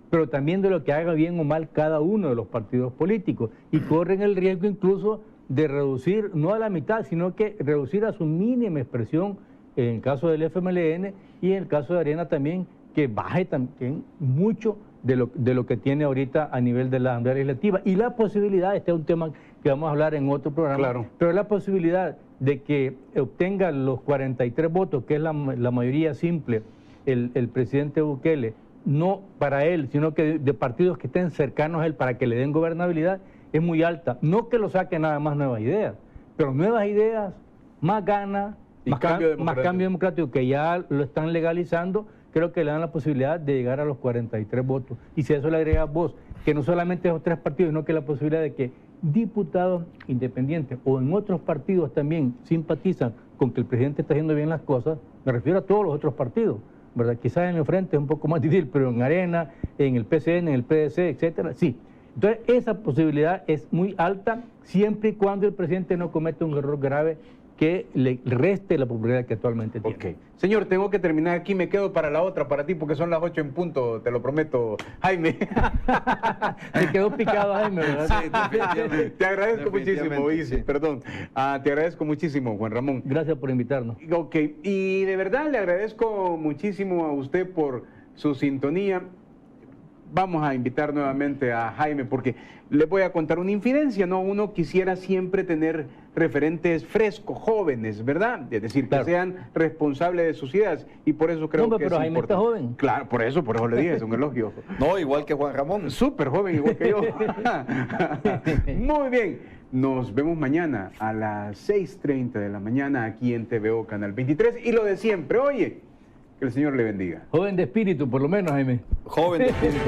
pero también de lo que haga bien o mal cada uno de los partidos políticos. Y corren el riesgo incluso de reducir, no a la mitad, sino que reducir a su mínima expresión, en el caso del FMLN y en el caso de Arena también, que baje también mucho de lo que tiene ahorita a nivel de la Asamblea Legislativa. Y la posibilidad, este es un tema que vamos a hablar en otro programa, claro, pero la posibilidad de que obtenga los 43 votos, que es la mayoría simple, el presidente Bukele, no para él, sino que de partidos que estén cercanos a él para que le den gobernabilidad, es muy alta. No que lo saque nada más nuevas ideas, pero nuevas ideas, más ganas, más cambio democrático, que ya lo están legalizando, creo que le dan la posibilidad de llegar a los 43 votos. Y si a eso le agregas vos, que no solamente esos tres partidos, sino que la posibilidad de que diputados independientes o en otros partidos también simpatizan con que el presidente está haciendo bien las cosas, me refiero a todos los otros partidos, ¿verdad? Quizás en el frente es un poco más difícil, pero en Arena, en el PCN, en el PDC, etcétera, sí. Entonces, esa posibilidad es muy alta siempre y cuando el presidente no cometa un error grave que le reste la popularidad que actualmente tiene. Ok. Señor, tengo que terminar aquí, me quedo para la otra, para ti, porque son las 8 en punto, te lo prometo, Jaime. Se quedó picado Jaime, ¿verdad? Sí, definitivamente. Te agradezco muchísimo, Sí. perdón. Te agradezco muchísimo, Juan Ramón. Gracias por invitarnos. Ok, y de verdad le agradezco muchísimo a usted por su sintonía. Vamos a invitar nuevamente a Jaime porque les voy a contar una infidencia, ¿no? Uno quisiera siempre tener referentes frescos, jóvenes, ¿verdad? Es decir, claro, que sean responsables de sus ideas y por eso creo que pero es Jaime importante. está joven. Claro, por eso le dije, es un elogio. No, igual que Juan Ramón. Súper joven, igual que yo. Muy bien. Nos vemos mañana a las 6:30 de la mañana aquí en TVO Canal 23. Y lo de siempre, oye, que el Señor le bendiga. Joven de espíritu, por lo menos, Jaime. Joven de espíritu.